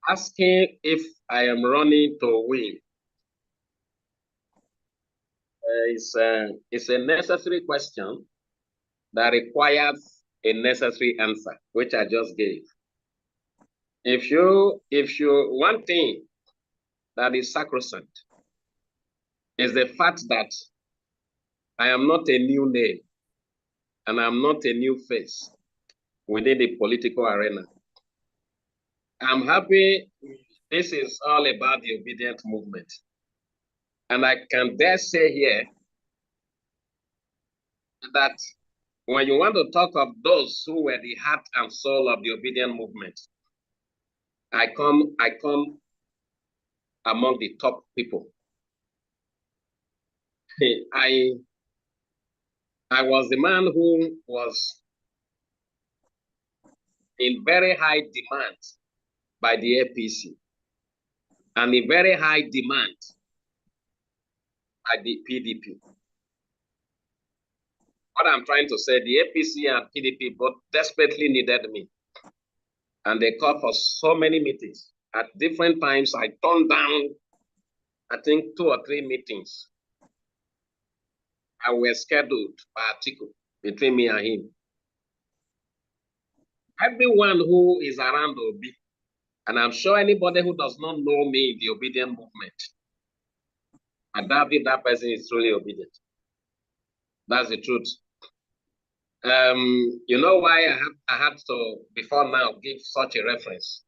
asking if I am running to win is a necessary question that requires a necessary answer, which I just gave. If you one thing that is sacrosanct is the fact that I am not a new name and I'm not a new face within the political arena. I'm happy this is all about the Obidient movement. And I can dare say here that when you want to talk of those who were the heart and soul of the Obidient movement, I come among the top people. I was the man who was in very high demand by the APC and in very high demand by the PDP. What I'm trying to say, the APC and PDP both desperately needed me. And they called for so many meetings. At different times, I turned down, I think, 2 or 3 meetings. And were scheduled by article between me and him. Everyone who is around Obi, and I'm sure anybody who does not know me in the Obidient movement, I doubt if that person is truly obedient. That's the truth. You know why I had to, before now, give such a reference?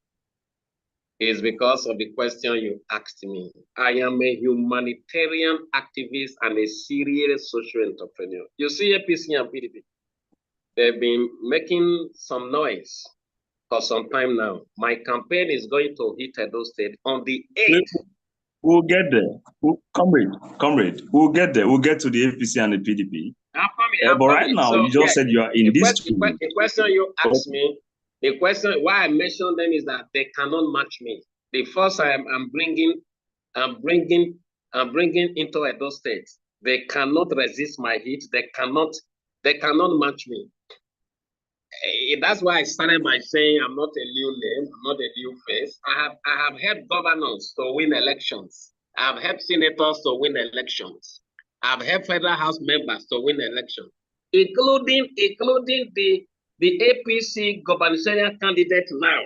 Is because of the question you asked me. I am a humanitarian activist and a serious social entrepreneur. You see APC and PDP, they've been making some noise for some time now. My campaign is going to hit Edo State on the 8th. We'll get there. Comrade, we'll get there. We'll get to the APC and the PDP. But right now, so, you just said you are in this. The question you asked me, the question why I mentioned them is that they cannot match me. The first I'm bringing into Edo State, they cannot resist my heat. They cannot match me. That's why I started by saying I'm not a new name, I'm not a new face. I have helped governors to win elections. I've helped senators to win elections. I've helped federal house members to win elections, including the APC gubernatorial candidate now.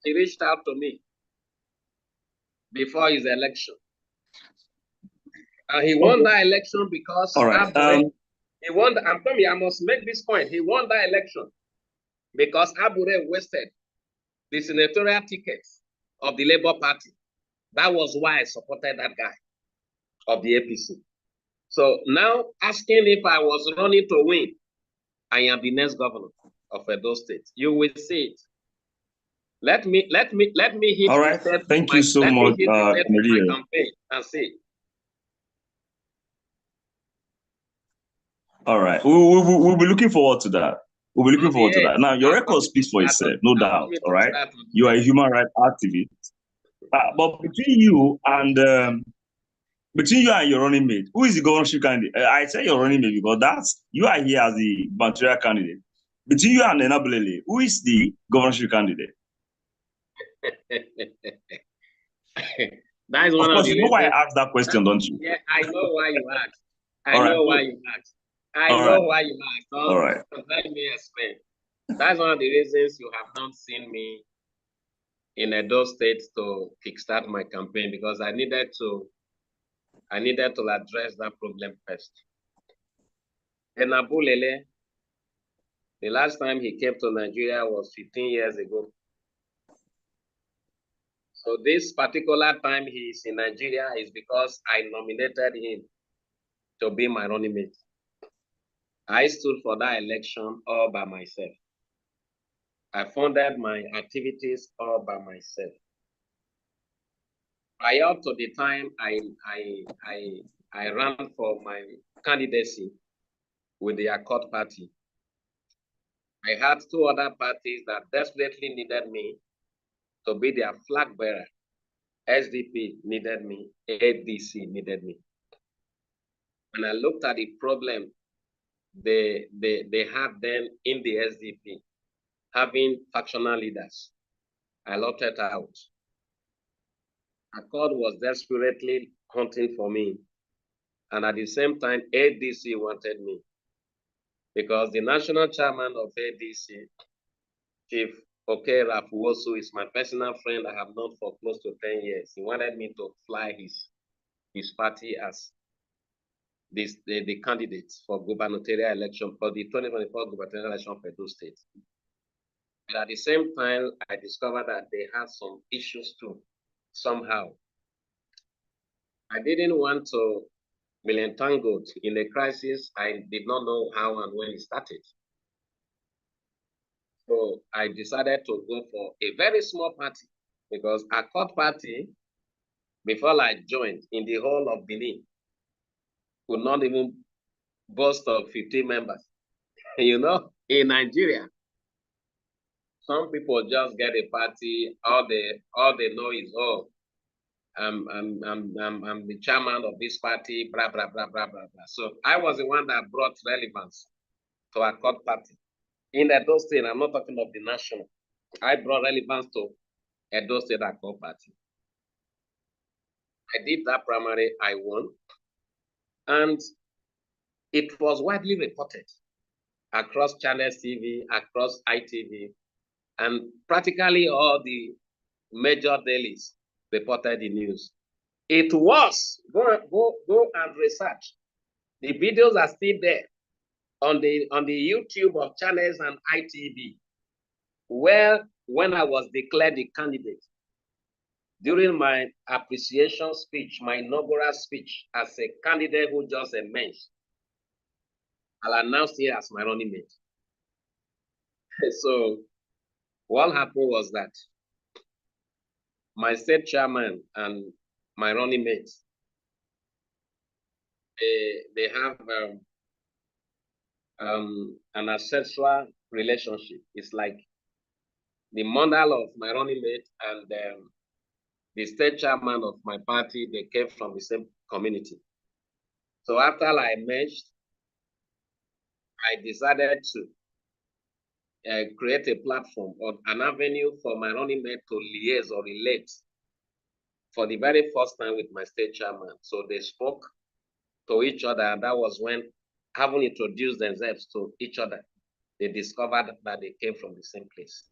He reached out to me before his election. And he won that election because he won. I'm telling you, I must make this point. He won that election because Abure wasted the senatorial tickets of the Labour Party. That was why I supported that guy of the APC. So now asking if I was running to win, I am the next governor of Edo State. You will see it. Let me hit. All right. Thank you so much, my campaign and see. All right. We'll be looking forward to that. We'll be looking forward to that. Now, your record speaks for itself, no doubt. All right. You are a human rights activist. But between you and your running mate, who is the governorship candidate? I say your running mate because you are here as the gubernatorial candidate. Between you and Enabulele, who is the governorship candidate? That is one of the you know why I asked that question, don't you? Yeah, I know why you asked. I know why you asked. All right. Let me explain. That's one of the reasons you have not seen me in Edo State to kickstart my campaign, because I needed to address that problem first. Enabulele, the last time he came to Nigeria was 15 years ago. So this particular time he is in Nigeria is because I nominated him to be my running mate. I stood for that election all by myself. I funded my activities all by myself. Prior to the time I ran for my candidacy with the Accord Party, I had 2 other parties that desperately needed me to be their flag bearer. SDP needed me, ADC needed me. And I looked at the problem they had then in the SDP. having factional leaders. I opted out. Accord was desperately hunting for me. And at the same time, ADC wanted me. Because the national chairman of ADC, Chief Oke Rafuosu, is my personal friend I have known for close to 10 years. He wanted me to fly his party as the candidates for gubernatorial election, for the 2024 gubernatorial election for Edo State. But at the same time, I discovered that they had some issues too, somehow. I didn't want to be entangled in a crisis I did not know how and when it started. So I decided to go for a very small party, because a court party, before I joined, in the whole of Benin, could not even boast of 15 members. You know, in Nigeria, some people just get a party, all they know is, oh, I'm the chairman of this party, blah, blah, blah, blah, blah, blah. So I was the one that brought relevance to a court party. In Edo State, I'm not talking of the national. I brought relevance to Edo State Accord Party. I did that primary, I won. And it was widely reported across Channels TV, across ITV, and practically all the major dailies reported the news. It was, go and research. The videos are still there on the YouTube of Channels and ITV, where when I was declared the candidate, during my appreciation speech, my inaugural speech as a candidate who just emerged, I'll announce it as my running mate. So what happened was that my state chairman and my running mate, they have an ancestral relationship. It's like the mother of my running mate and the state chairman of my party, they came from the same community. So after I emerged, I decided to create a platform or an avenue for my running mate to liaise or relate for the very first time with my state chairman. So they spoke to each other, and that was when, having introduced themselves to each other, they discovered that they came from the same place.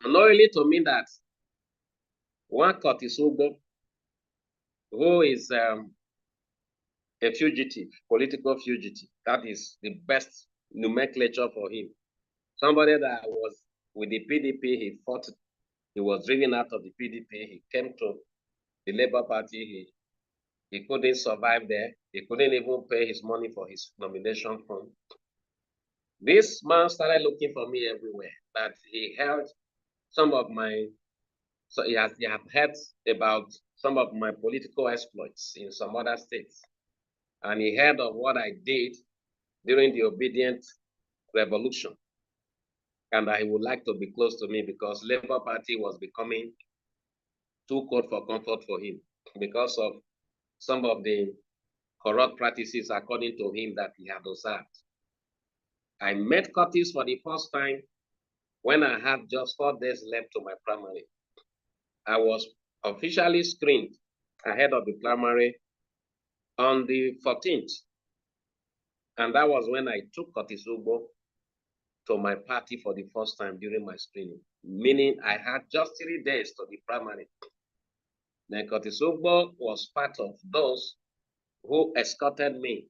And not only to mean that one Curtis Ugo, who is a fugitive, political fugitive, that is the best nomenclature for him. Somebody that was with the PDP, he fought, he was driven out of the PDP, he came to the Labour Party, he couldn't survive there, he couldn't even pay his money for his nomination fund. This man started looking for me everywhere, that he held some of my, so he had heard about some of my political exploits in some other states. And he heard of what I did during the Obidient revolution. And that he would like to be close to me because Labour Party was becoming too cold for comfort for him because of some of the corrupt practices, according to him, that he had observed. I met Curtis for the first time when I had just 4 days left to my primary. I was officially screened ahead of the primary on the 14th. And that was when I took Curtis Ugbo to my party for the first time during my screening, meaning I had just 3 days to the primary. Then Curtis Ugbo was part of those who escorted me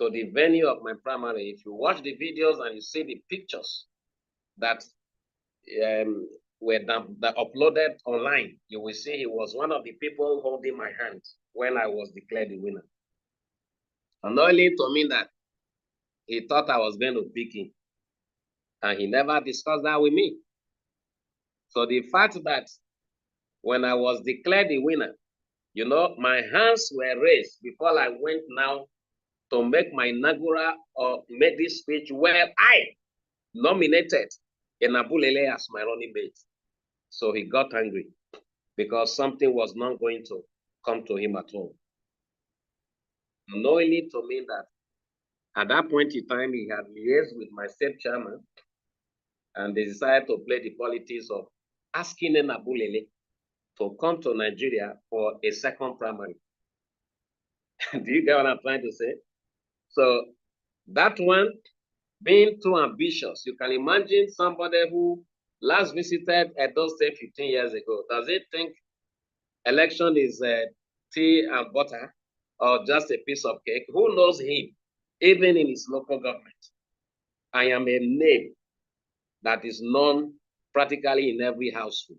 to the venue of my primary. If you watch the videos and you see the pictures that were uploaded online, you will see he was one of the people holding my hand when I was declared the winner. And not only to mean that he thought I was going to pick him, and he never discussed that with me. So the fact that when I was declared the winner, you know, my hands were raised before I went now to make my inaugural or make this speech where I nominated Enabulele as my running mate. So he got angry because something was not going to come to him at all. Knowingly to mean that at that point in time, he had liaised with my state chairman and they decided to play the politics of asking Nabulele to come to Nigeria for a second primary. Do you get what I'm trying to say? So that one, being too ambitious, you can imagine somebody who last visited Edo State 15 years ago. Does it think election is tea and butter or just a piece of cake? Who knows him, even in his local government? I am a name that is known practically in every household.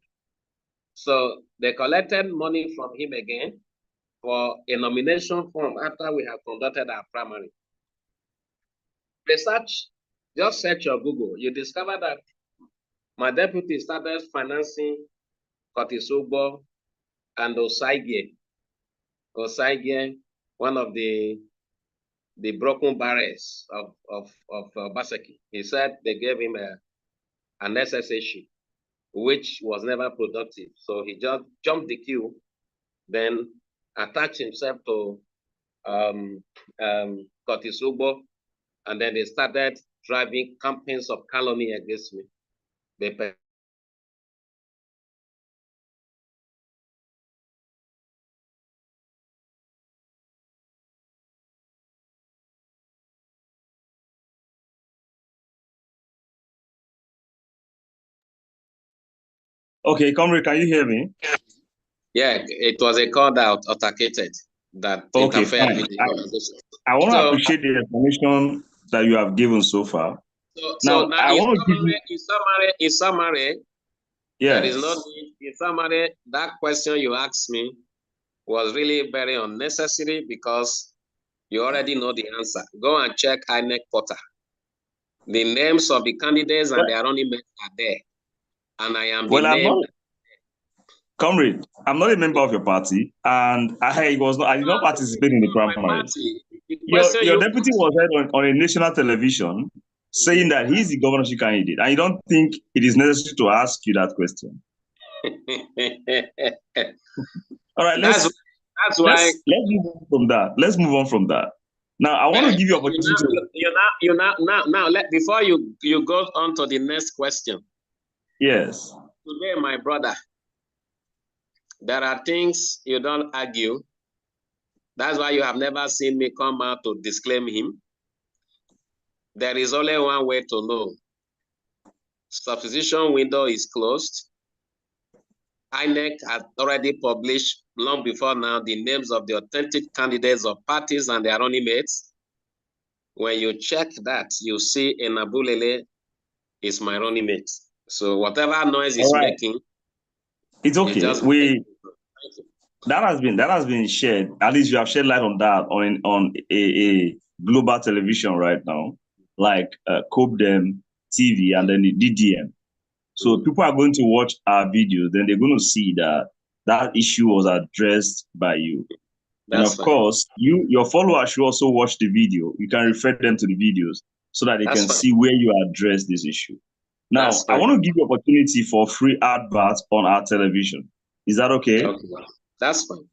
So they collected money from him again for a nomination form after we have conducted our primary. Research, just search your Google. You discover that my deputy started financing Kotisugbo and Osagie. Osagie, one of the broken barrels of Basaki. He said they gave him an SSA, which was never productive. So he just jumped the queue, then attached himself to Kotisugbo, and then they started driving campaigns of calumny against me. Okay, Comrade, can you hear me? Yeah, it was a call that authenticated that interfered with the conversation. I want to appreciate the information that you have given so far. So now I want to give you in summary, yes. There is no need. In summary, that question you asked me was really very unnecessary because you already know the answer. Go and check INEC portal. The names of the candidates and their running mates are there. And I am the name. Comrade, I'm not a member of your party, and I did not participate in the primary. Your deputy was heard on a national television saying that he's the governorship candidate, and you don't think it is necessary to ask you that question. All right, let's move on from that. Let's move on from that. Now, I want to give you an opportunity. Before you go on to the next question. Yes. Today, my brother, there are things you don't argue. That's why you have never seen me come out to disclaim him. There is only one way to know. Substitution window is closed. INEC has already published long before now the names of the authentic candidates of parties and their running mates. When you check that, you see Enabulele is my running mate. So whatever noise he's making, it's okay. That has been shared. At least you have shed light on that on a global television right now, like COPDEM TV and then the DDM. So people are going to watch our videos, then they're going to see that issue was addressed by you. And of course, your followers should also watch the video. You can refer them to the videos so that they can see where you address this issue. Now, I want to give you opportunity for free adverts on our television. Is that okay? That's fine.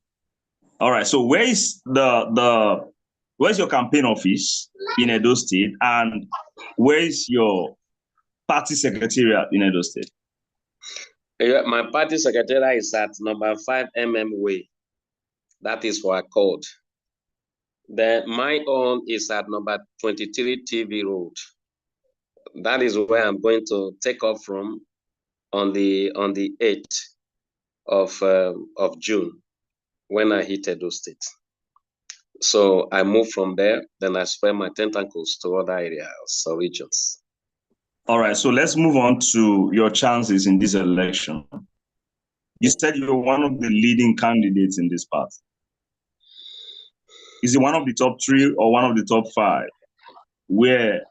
All right. So where's your campaign office in Edo State, and where's your party secretariat in Edo State? My party secretariat is at number 5 MM Way. That is for a code. Then my own is at number 23 TV Road. That is where I'm going to take off from on the 8th of June when I hit Edo State. So I move from there, then I spread my tentacles to other areas or regions. All right, so let's move on to your chances in this election. You said you're one of the leading candidates in this party. Is it one of the top 3 or one of the top 5? Where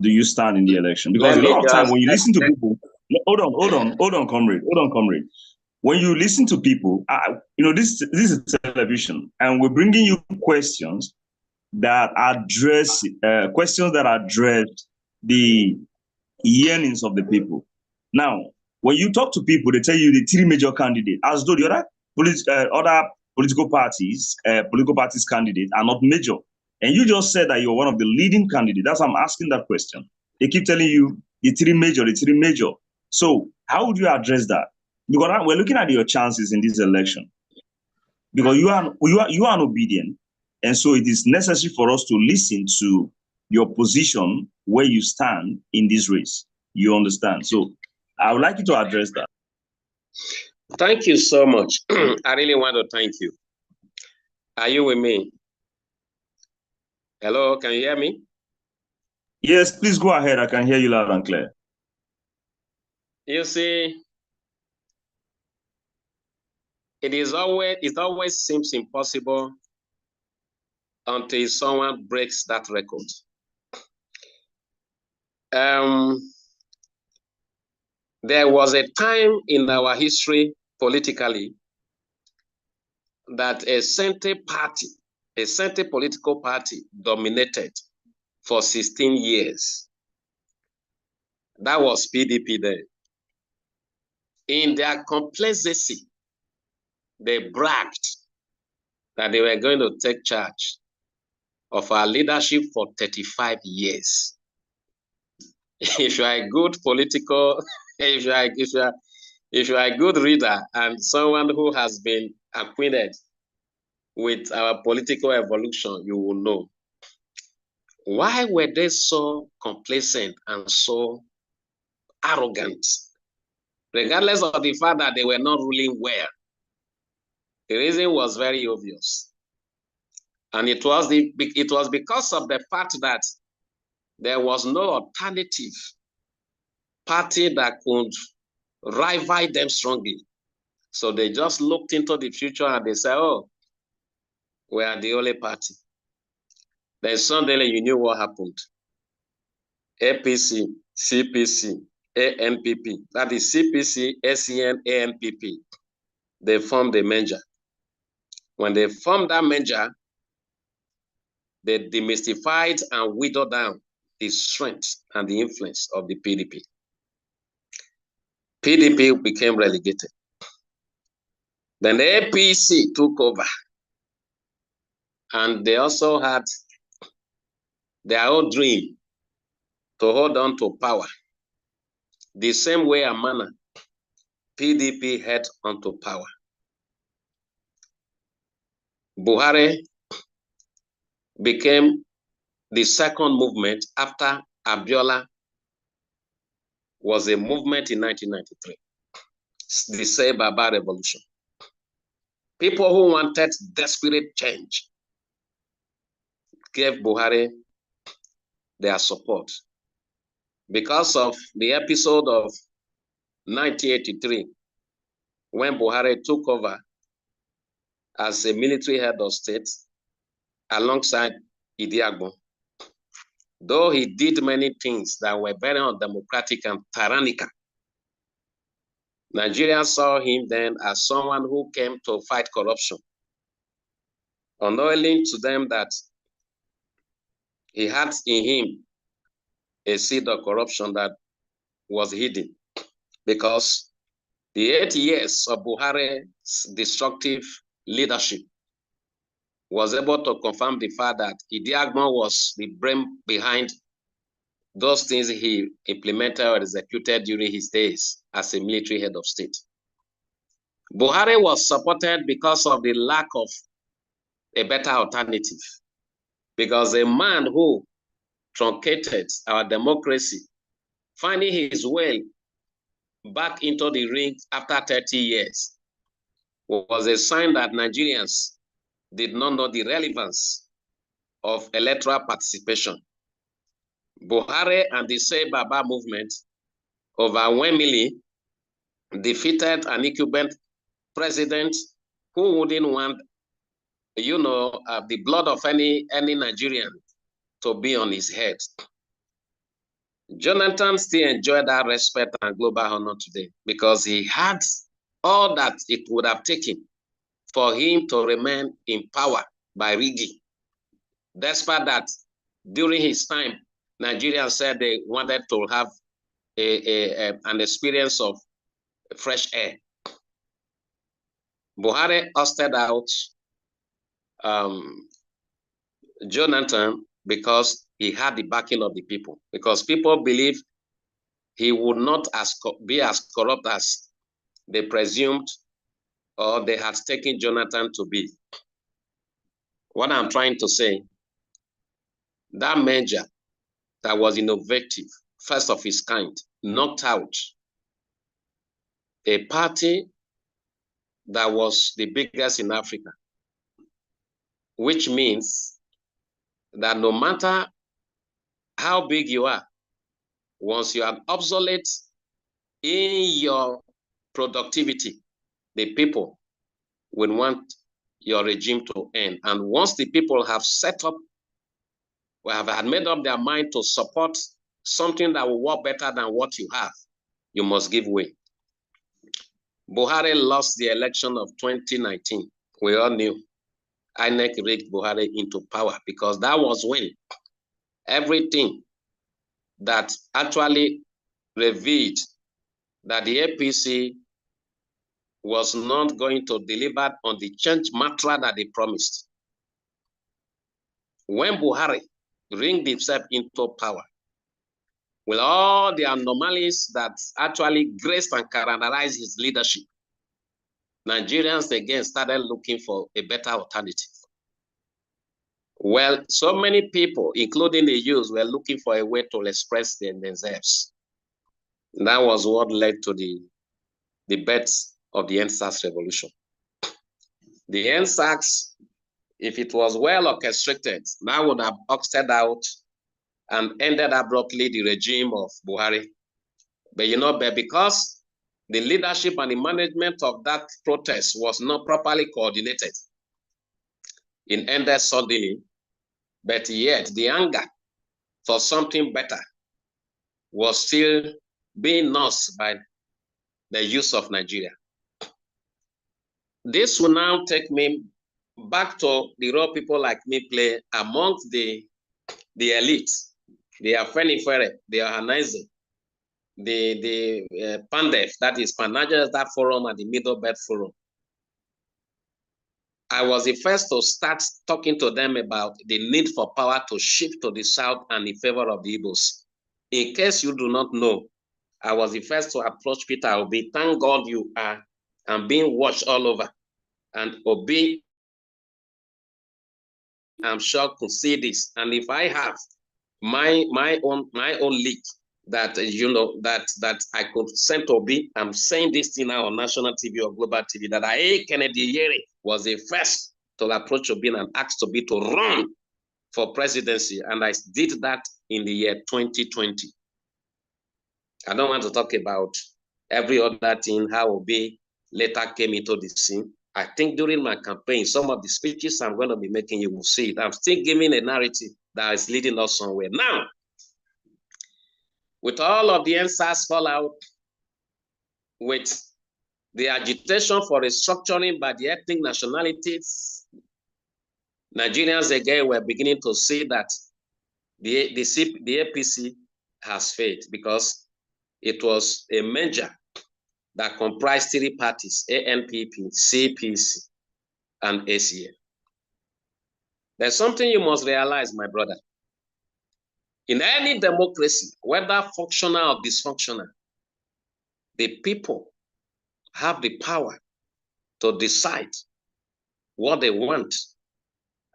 do you stand in the election? Because a lot of time when you listen to people, hold on, comrade. When you listen to people, this is television, and we're bringing you questions that address the yearnings of the people. Now, when you talk to people, they tell you the 3 major candidates, as though the other political parties candidates are not major. And you just said that you're one of the leading candidates. That's why I'm asking that question. They keep telling you the three major. So how would you address that? Because we're looking at your chances in this election. Because you are an Obidient, and so it is necessary for us to listen to your position where you stand in this race. You understand? So I would like you to address that. Thank you so much. I really want to thank you. Are you with me? Hello, can you hear me? Yes, please go ahead. I can hear you loud and clear. You see, it always seems impossible until someone breaks that record. There was a time in our history politically that a center political party dominated for 16 years. That was PDP then. In their complacency, they bragged that they were going to take charge of our leadership for 35 years. If you are a good political, if you are a good reader and someone who has been acquainted with our political evolution, you will know. Why were they so complacent and so arrogant? Regardless of the fact that they were not ruling well. The reason was very obvious. And it was because of the fact that there was no alternative party that could rival them strongly. So they just looked into the future and they said, oh, we are the only party. Then suddenly you knew what happened. APC, CPC, ANPP, that is CPC, SCN, ANPP, they formed a merger. When they formed that merger, they demystified and whittled down the strength and the influence of the PDP. PDP became relegated. Then the APC took over. And they also had their own dream to hold on to power. The same way and manner PDP held onto power. Buhari became the second movement after Abiola was a movement in 1993. The Say Baba Revolution. People who wanted desperate change gave Buhari their support. Because of the episode of 1983, when Buhari took over as a military head of state alongside Iyere, though he did many things that were very undemocratic and tyrannical, Nigeria saw him then as someone who came to fight corruption, unknowing to them that he had in him a seed of corruption that was hidden, because the 8 years of Buhari's destructive leadership was able to confirm the fact that Iyere was the brain behind those things he implemented or executed during his days as a military head of state. Buhari was supported because of the lack of a better alternative, because a man who truncated our democracy, finding his way back into the ring after 30 years, was a sign that Nigerians did not know the relevance of electoral participation. Buhari and the Say Baba movement overwhelmingly defeated an incumbent president who wouldn't want, the blood of any Nigerian to be on his head. Jonathan still enjoyed that respect and global honor today because he had all that it would have taken for him to remain in power by rigging. Despite that, during his time, Nigerians said they wanted to have an experience of fresh air. Buhari ousted out Jonathan because he had the backing of the people. Because people believe he would not be as corrupt as they presumed or they had taken Jonathan to be. What I'm trying to say, that merger that was innovative, first of its kind, knocked out a party that was the biggest in Africa, which means that no matter how big you are, once you are obsolete in your productivity, the people will want your regime to end. And once the people have set up, or have made up their mind to support something that will work better than what you have, you must give way. Buhari lost the election of 2019. We all knew INEC rigged Buhari into power because that was when everything that actually revealed that the APC was not going to deliver on the change mantra that they promised. When Buhari ringed himself into power, with all the anomalies that actually graced and characterized his leadership, Nigerians again started looking for a better alternative. Well, so many people, including the youth, were looking for a way to express themselves. That was what led to the birth of the NSAS revolution. The NSAS, if it was well orchestrated, that would have oxted out and ended abruptly the regime of Buhari. But but because the leadership and the management of that protest was not properly coordinated, it ended suddenly. But yet the anger for something better was still being nursed by the youth of Nigeria. This will now take me back to the role people like me play amongst the elite, the Afenifere, the Ohanaeze, the PANDEF, that is Pan-Niger Delta Forum and the Middle Belt Forum. I was the first to start talking to them about the need for power to shift to the south and in favor of the Igbos. In case you do not know, I was the first to approach Peter Obi. Thank God you are and being watched all over. And Obi, I'm sure, could see this. And if I have my own leak that that I could send to Obi, I'm saying this thing now on national TV or global TV, that Kennedy Iyere was the first to approach Obi and ask Obi to run for presidency. And I did that in the year 2020. I don't want to talk about every other thing, how Obi later came into the scene. I think during my campaign, some of the speeches I'm going to be making, you will see it. I'm still giving a narrative that is leading us somewhere. Now, with all of the NSAS fallout, with the agitation for restructuring by the ethnic nationalities, Nigerians again were beginning to see that the APC has failed because it was a merger that comprised three parties: ANPP, CPC, and ACA. There's something you must realize, my brother. In any democracy, whether functional or dysfunctional, the people have the power to decide what they want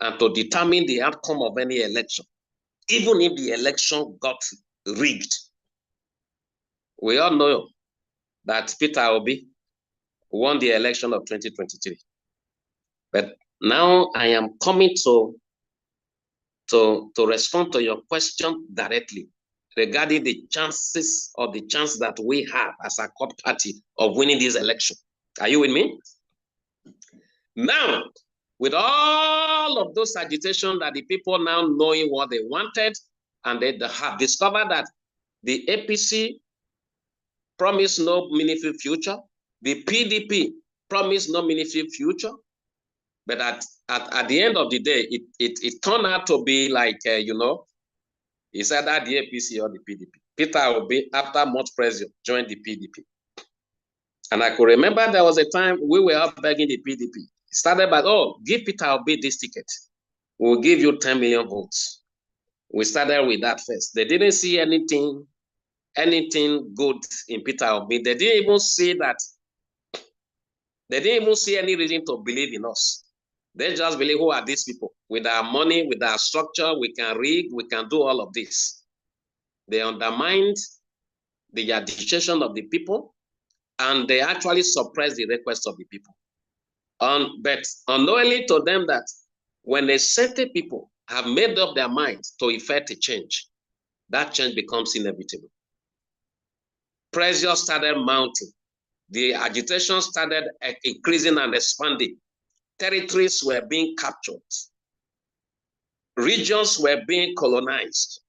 and to determine the outcome of any election, even if the election got rigged. We all know that Peter Obi won the election of 2023. But now I am coming to respond to your question directly regarding the chances or the chance that we have as a court party of winning this election. Are you with me? Now, with all of those agitation that the people now knowing what they wanted, and they have discovered that the APC promised no meaningful future, the PDP promised no meaningful future, but at the end of the day, it turned out to be like, it's either the APC or the PDP. Peter Obi, after much pressure, joined the PDP. And I could remember there was a time we were up begging the PDP. It started by, give Peter Obi this ticket. We'll give you 10 million votes. We started with that first. They didn't see anything anything good in Peter Obi. They didn't even see that. They didn't even see any reason to believe in us. They just believe, who are these people? With our money, with our structure, we can rig, we can do all of this. They undermined the agitation of the people, and they actually suppressed the request of the people. But unknowingly to them that when a certain people have made up their minds to effect a change, that change becomes inevitable. Pressure started mounting. The agitation started increasing and expanding. Territories were being captured. Regions were being colonized.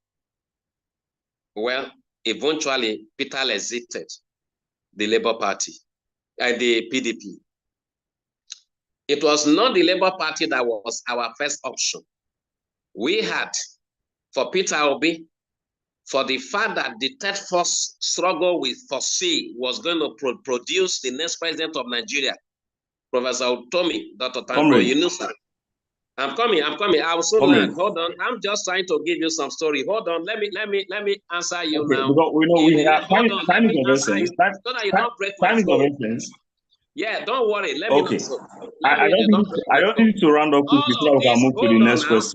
Well, eventually, Peter exited the Labour Party and the PDP. It was not the Labour Party that was our first option. We had, for Peter Obi, for the fact that the third force struggle we foresee was going to produce the next president of Nigeria, Professor Utomi, Dr. Tanko Yunusa. I'm coming. I will soon learn. Hold on. I'm just trying to give you some story. Hold on. Let me answer you now. Because we know we have time of essence. So that you don't break my flow. Yeah, don't worry. Let me know. I don't need to round up before we can move to the next question.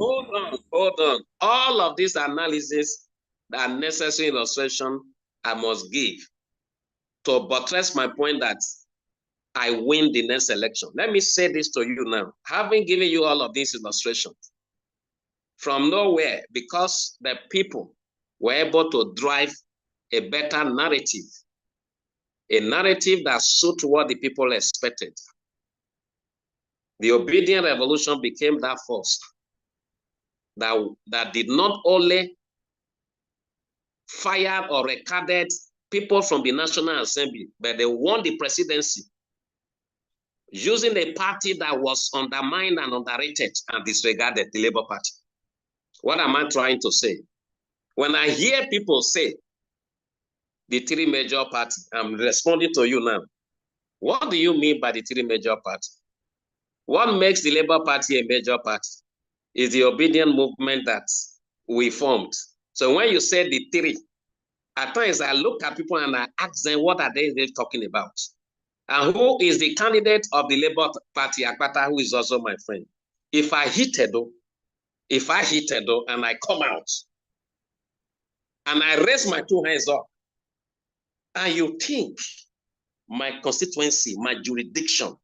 Hold on. All of this analysis, the necessary illustration I must give to buttress my point that I win the next election. Let me say this to you now. Having given you all of these illustrations, from nowhere, because the people were able to drive a better narrative, a narrative that suited what the people expected. The Obidient revolution became that force that did not only fire or recorded people from the National Assembly, but they won the presidency using a party that was undermined and underrated and disregarded, the Labour Party. What am I trying to say? When I hear people say the three major parties, I'm responding to you now. What do you mean by the three major parties? What makes the Labour Party a major party is the Obidient movement that we formed. So when you say the three, at times I look at people and I ask them, what are they talking about? And who is the candidate of the Labour Party, Akpata, who is also my friend? If I hit EDO and I come out and I raise my two hands up, and you think my constituency, my jurisdiction,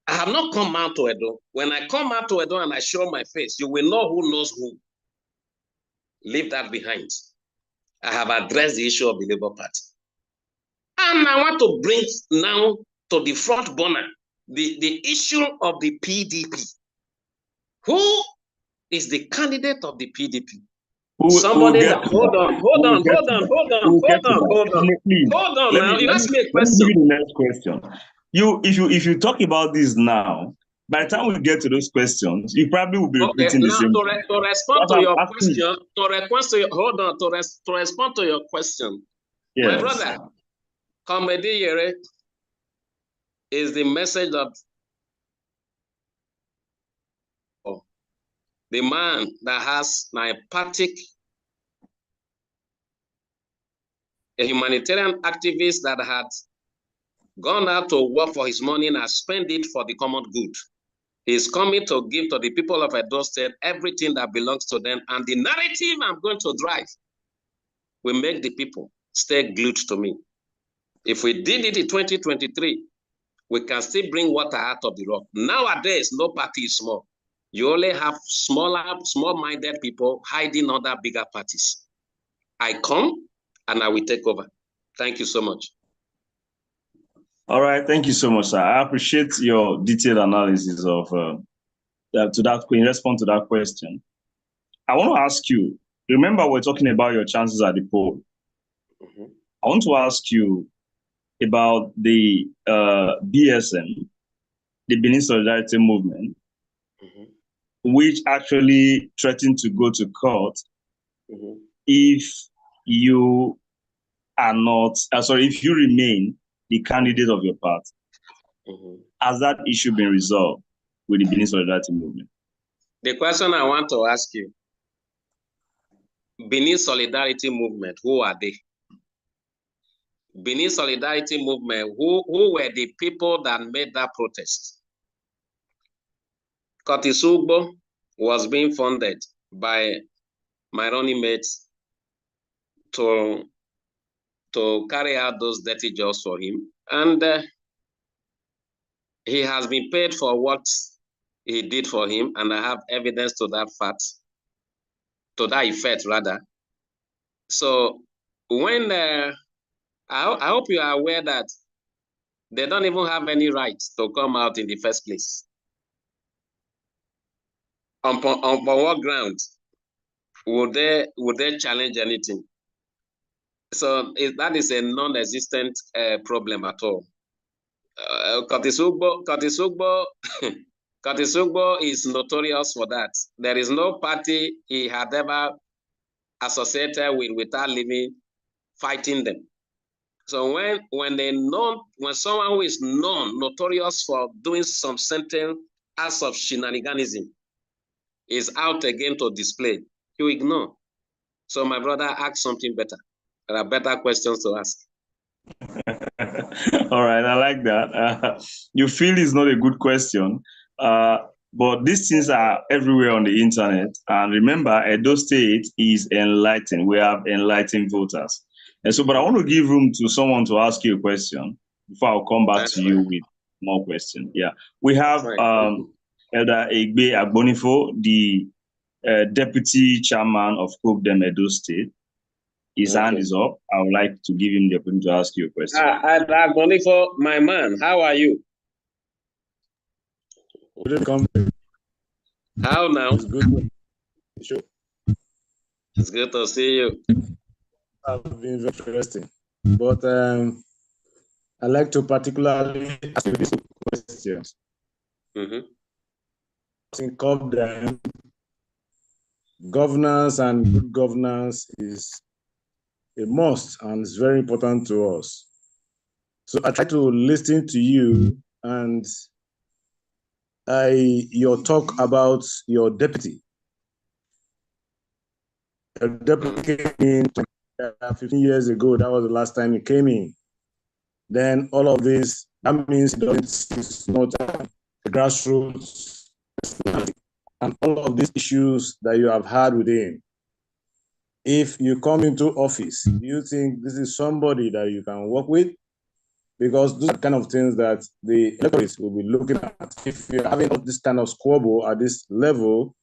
I have not come out to EDO. When I come out to EDO and I show my face, you will know who knows who. Leave that behind. I have addressed the issue of the Labour Party. And I want to bring now to the front burner the issue of the PDP. Who is the candidate of the PDP? Somebody that, hold on now. You asked me a question. Let me give you the next question. If you talk about this now, by the time we get to those questions, you probably will be repeating the same thing. To respond to your question, to respond to your question, yes. My brother, Comrade Iyere is the message of the man that has an empathic, a humanitarian activist that had gone out to work for his money and has spent it for the common good. He's coming to give to the people of Edo State everything that belongs to them, and the narrative I'm going to drive will make the people stay glued to me. If we did it in 2023, we can still bring water out of the rock. Nowadays, no party is small. You only have small-minded people hiding under bigger parties. I come and I will take over. Thank you so much. All right, thank you so much, sir. I appreciate your detailed analysis of in response to that question. I want to ask you, remember we're talking about your chances at the poll. Mm-hmm. I want to ask you about the BSM, the Benin Solidarity Movement, mm-hmm. which actually threatened to go to court mm-hmm. if you are not, if you remain the candidate of your party. Mm-hmm. Has that issue been resolved with the Benin Solidarity Movement? The question I want to ask you, Benin Solidarity Movement, who are they? Benin Solidarity Movement, who were the people that made that protest? Curtis Ugbo was being funded by my running mates to carry out those dirty jobs for him. And he has been paid for what he did for him, and I have evidence to that fact, to that effect, rather. So when I hope you are aware that they don't even have any right to come out in the first place. On what ground would they challenge anything? So that is a non-existent problem at all. Curtis Ugbo is notorious for that. There is no party he had ever associated with without living fighting them. So when someone who is notorious for doing some certain acts of shenaniganism is out again to display, you ignore. So my brother, ask something better. There are better questions to ask. All right, I like that. You feel it's not a good question, but these things are everywhere on the internet. And remember, Edo State is enlightened. We have enlightened voters. And so, but I want to give room to someone to ask you a question before I'll come back to you with more questions. Yeah, we have Elder Egbe Agbonifo, the Deputy Chairman of COPDEM Edo State. His hand is up. I would like to give him the opportunity to ask you a question. Agbonifo, my man, how are you? How now? It's good. Sure. It's good to see you. It's been very interesting. But I like to particularly ask you these questions. In COPDEM, governance and good governance is a must, and it's very important to us. So I try to listen to you and your talk about your deputy. Your deputy came in 15 years ago. That was the last time he came in. Then all of this, that means it's not a grassroots, and all of these issues that you have had with him. If you come into office, do you think this is somebody that you can work with? Because those are kind of things that the electorate will be looking at. If you're having this kind of squabble at this level,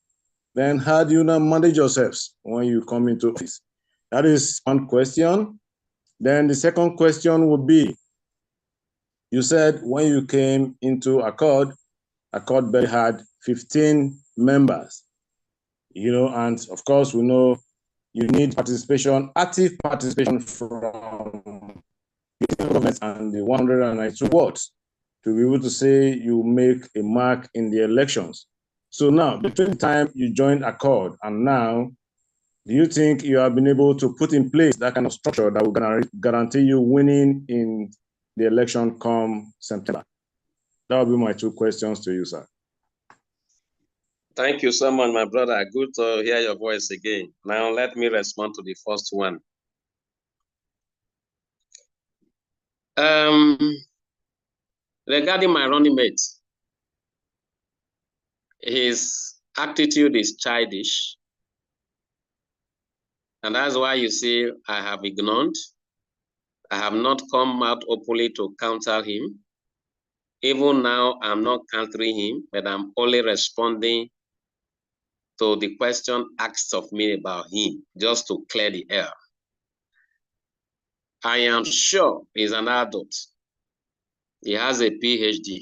then how do you not manage yourselves when you come into office? That is one question. Then the second question would be, you said when you came into Accord barely had 15 members, and of course we know you need participation, active participation from the government and the 192 wards to be able to say you make a mark in the elections. So now, between the time you joined Accord and now, do you think you have been able to put in place that kind of structure that will guarantee you winning in the election come September? That will be my two questions to you, sir. Thank you so much, my brother. Good to hear your voice again. Now let me respond to the first one. Regarding my running mate, his attitude is childish. And that's why you see I have ignored. I have not come out openly to counter him. Even now, I'm not countering him, but I'm only responding to the question asked of me about him, just to clear the air. I am sure he's an adult. He has a PhD.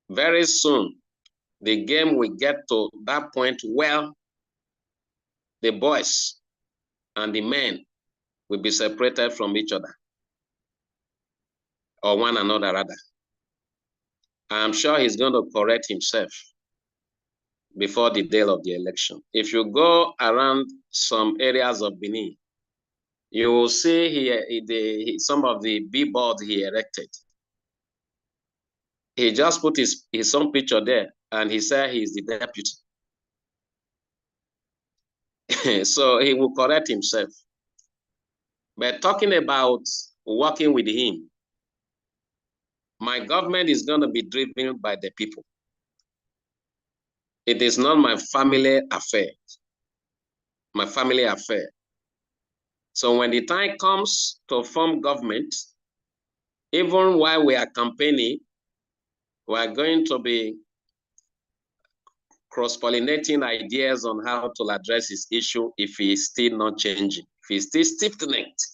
Very soon, the game will get to that point where the boys and the men will be separated from each other, or one another rather. I'm sure he's going to correct himself before the day of the election. If you go around some areas of Benin, you will see some of the billboards he erected. He just put his own picture there, and he said he's the deputy. So he will correct himself. But talking about working with him, my government is going to be driven by the people. It is not my family affair. My family affair. So when the time comes to form government, even while we are campaigning, we are going to be cross-pollinating ideas on how to address this issue if he is still not changing. If he's still stiff-necked,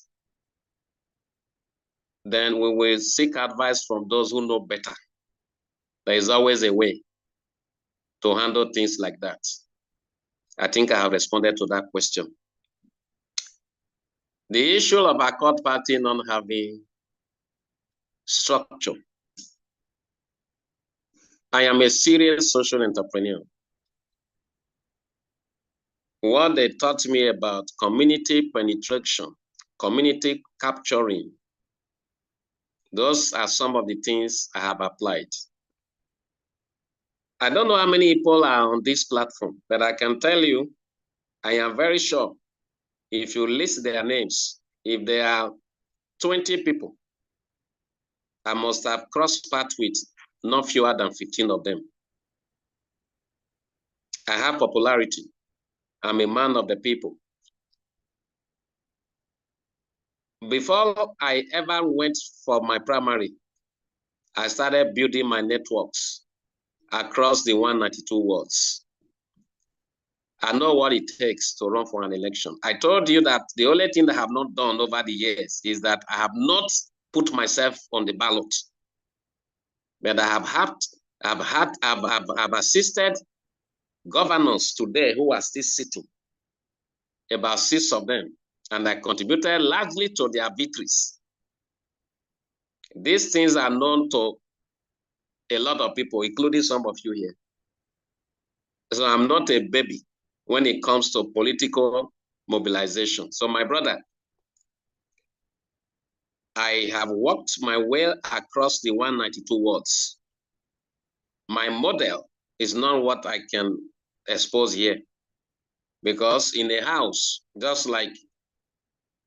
then we will seek advice from those who know better. There is always a way to handle things like that. I think I have responded to that question. The issue of Accord Party not having structure. I am a serious social entrepreneur. What they taught me about community penetration, community capturing, those are some of the things I have applied. I don't know how many people are on this platform, but I can tell you, I am very sure if you list their names, if there are 20 people, I must have crossed paths with not fewer than 15 of them. I have popularity. I'm a man of the people. Before I ever went for my primary, I started building my networks across the 192 wards. I know what it takes to run for an election. I told you that the only thing that I have not done over the years is that I have not put myself on the ballot. But I've assisted governors today who are still sitting, about 6 of them, and I contributed largely to their victories. These things are known to a lot of people, including some of you here. So I'm not a baby when it comes to political mobilization. So my brother, I have walked my way across the 192 wards. My model is not what I can expose here, because in a house, just like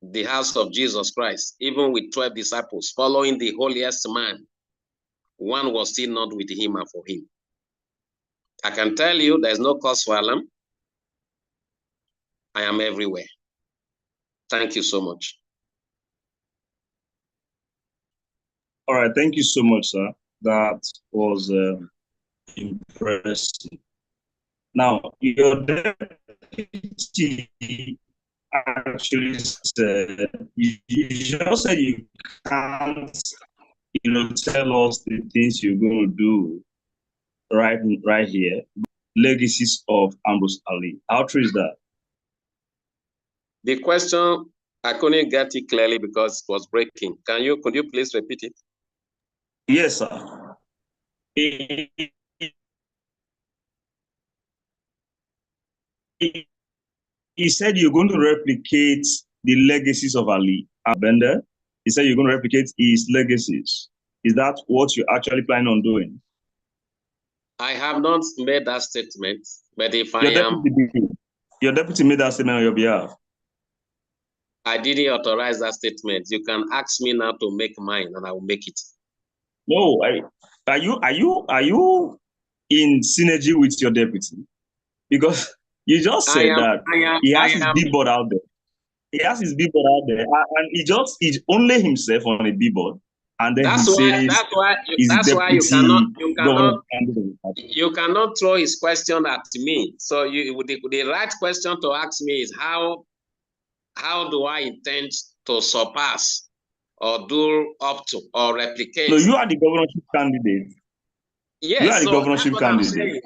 the house of Jesus Christ, even with 12 disciples following the holiest man, one was still not with him and for him. I can tell you there's no cause for alarm. I am everywhere. Thank you so much. All right, thank you so much, sir. That was impressive. Now, your deputy actually said, you just said you can't, tell us the things you're going to do right here. Legacies of Ambrose Ali. How true is that? The question, I couldn't get it clearly because it was breaking. Could you please repeat it? Yes, sir. He said you're going to replicate the legacies of Ali Bender. He said you're going to replicate his legacies. Is that what you actually plan on doing? I have not made that statement, but if your deputy made that statement on your behalf. I didn't authorize that statement. You can ask me now to make mine, and I will make it. No, are you in synergy with your deputy? Because you just said he has his billboard out there. He has his billboard out there, and he's only himself on a billboard. And then that's why you cannot throw his question at me. So the right question to ask me is how do I intend to surpass or do up to or replicate? No, you are the governorship candidate. Yes, you are the governorship candidate.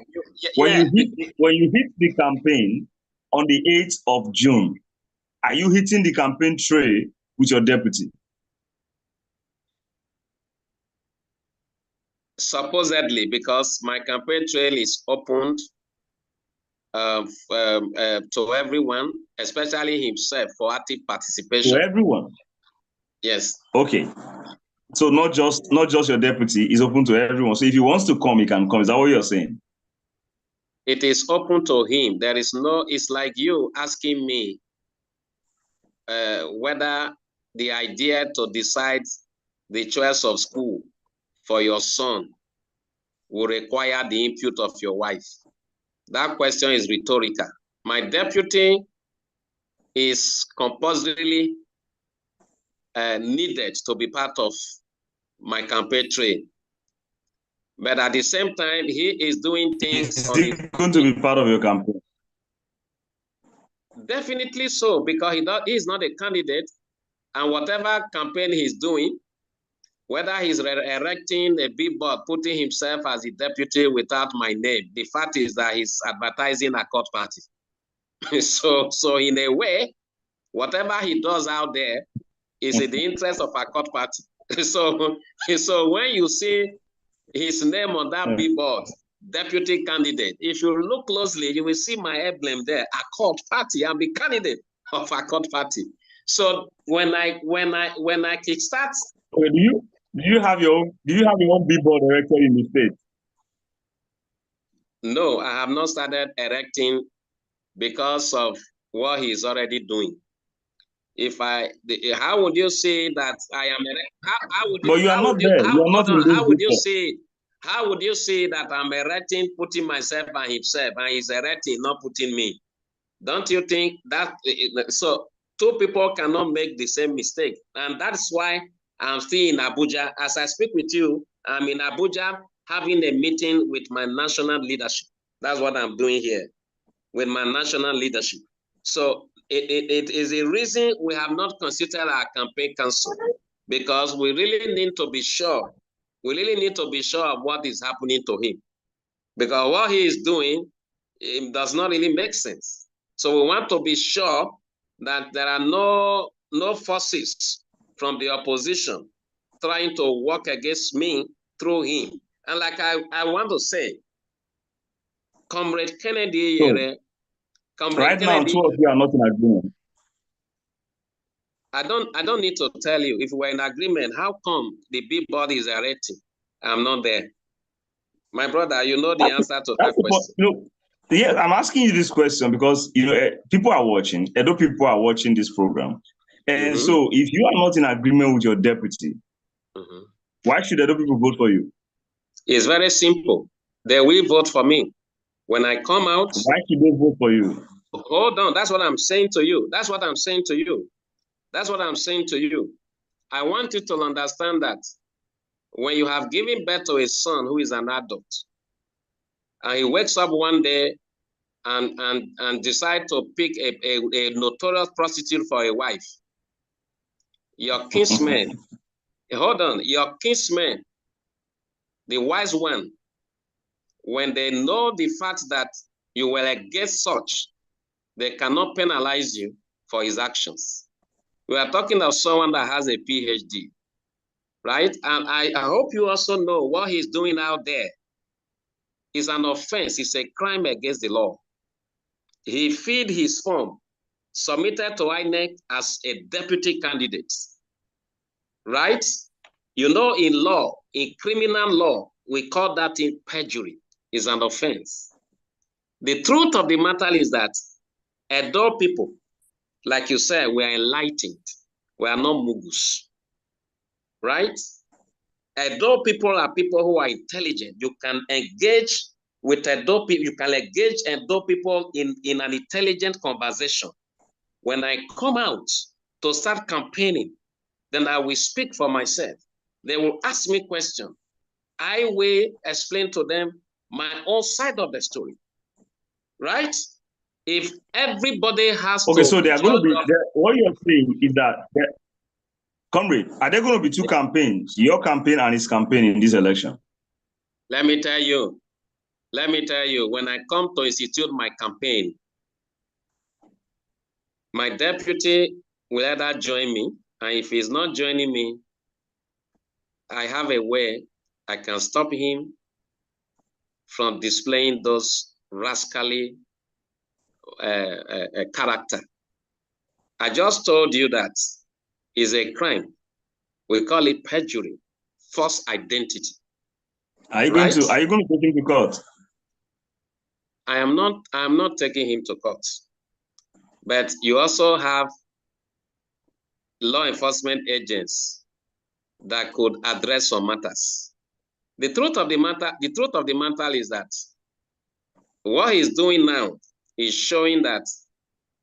When you hit the campaign on the 8th of June, are you hitting the campaign trail with your deputy? Supposedly, because my campaign trail is opened to everyone, especially himself, for active participation. To everyone? Yes. Okay. So not just your deputy is open to everyone. So if he wants to come, he can come. Is that what you're saying? It is open to him. There is no, it's like you asking me whether the idea to decide the choice of school for your son will require the input of your wife. That question is rhetorical. My deputy is compulsorily needed to be part of my campaign trail. But at the same time, he is doing things. Is he going to be part of your campaign? Definitely so, because he is not a candidate, and whatever campaign he's doing, whether he's erecting a billboard, putting himself as a deputy without my name, the fact is that he's advertising a court party. so in a way, whatever he does out there is in the interest of our court party. so when you see his name on that billboard, deputy candidate, if you look closely, you will see my emblem there, a court party. I'm the candidate of a court party. So when I kickstart, do you have your own billboard erected in the state? No, I have not started erecting because of what he's already doing. How would you say that I am? But you are not there. You are not in this. How would you say that I'm erecting, putting myself and himself, and he's erecting, not putting me? Don't you think that? So two people cannot make the same mistake, and that's why I'm still in Abuja. As I speak with you, I'm in Abuja having a meeting with my national leadership. That's what I'm doing here with my national leadership. So it is a reason we have not considered our campaign council, because we really need to be sure. We really need to be sure of what is happening to him, because what he is doing, it does not really make sense. So we want to be sure that there are no forces from the opposition trying to work against me through him. And like I want to say, Comrade Kennedy Iyere, right now, two of you are not in agreement. I don't need to tell you. If we're in agreement, how come the billboard is erecting? I'm not there. My brother, you know the answer to that question. Yeah, I'm asking you this question because people are watching. Edo people are watching this program, and so if you are not in agreement with your deputy, why should Edo people vote for you? It's very simple. They will vote for me when I come out. Why should they vote for you? Hold on. That's what I'm saying to you. That's what I'm saying to you. That's what I'm saying to you. I want you to understand that when you have given birth to a son who is an adult, and he wakes up one day and decide to pick a notorious prostitute for a wife, your kinsmen, hold on, your kinsmen, the wise one, when they know the fact that you will against such, they cannot penalize you for his actions. We are talking of someone that has a PhD, right? And I hope you also know what he's doing out there is an offense. It's a crime against the law. He filled his form, submitted to INEC as a deputy candidate, right? You know, in law, in criminal law, we call that in perjury. It's an offense. The truth of the matter is that Edo people, like you said, we are enlightened. We are not mugus, right? Edo people are people who are intelligent. You can engage with Edo people. You can engage Edo people in an intelligent conversation. When I come out to start campaigning, then I will speak for myself. They will ask me questions. I will explain to them my own side of the story, right? If everybody has okay, so they are going to be, what you're saying is that, Comrade, are there going to be two campaigns, your campaign and his campaign in this election? Let me tell you, when I come to institute my campaign, my deputy will either join me, and if he's not joining me, I have a way I can stop him from displaying those rascally character. I just told you that is a crime. We call it perjury, false identity. Are you going to take him to court? I am not taking him to court. But you also have law enforcement agents that could address some matters. The truth of the matter is that what he's doing now is showing that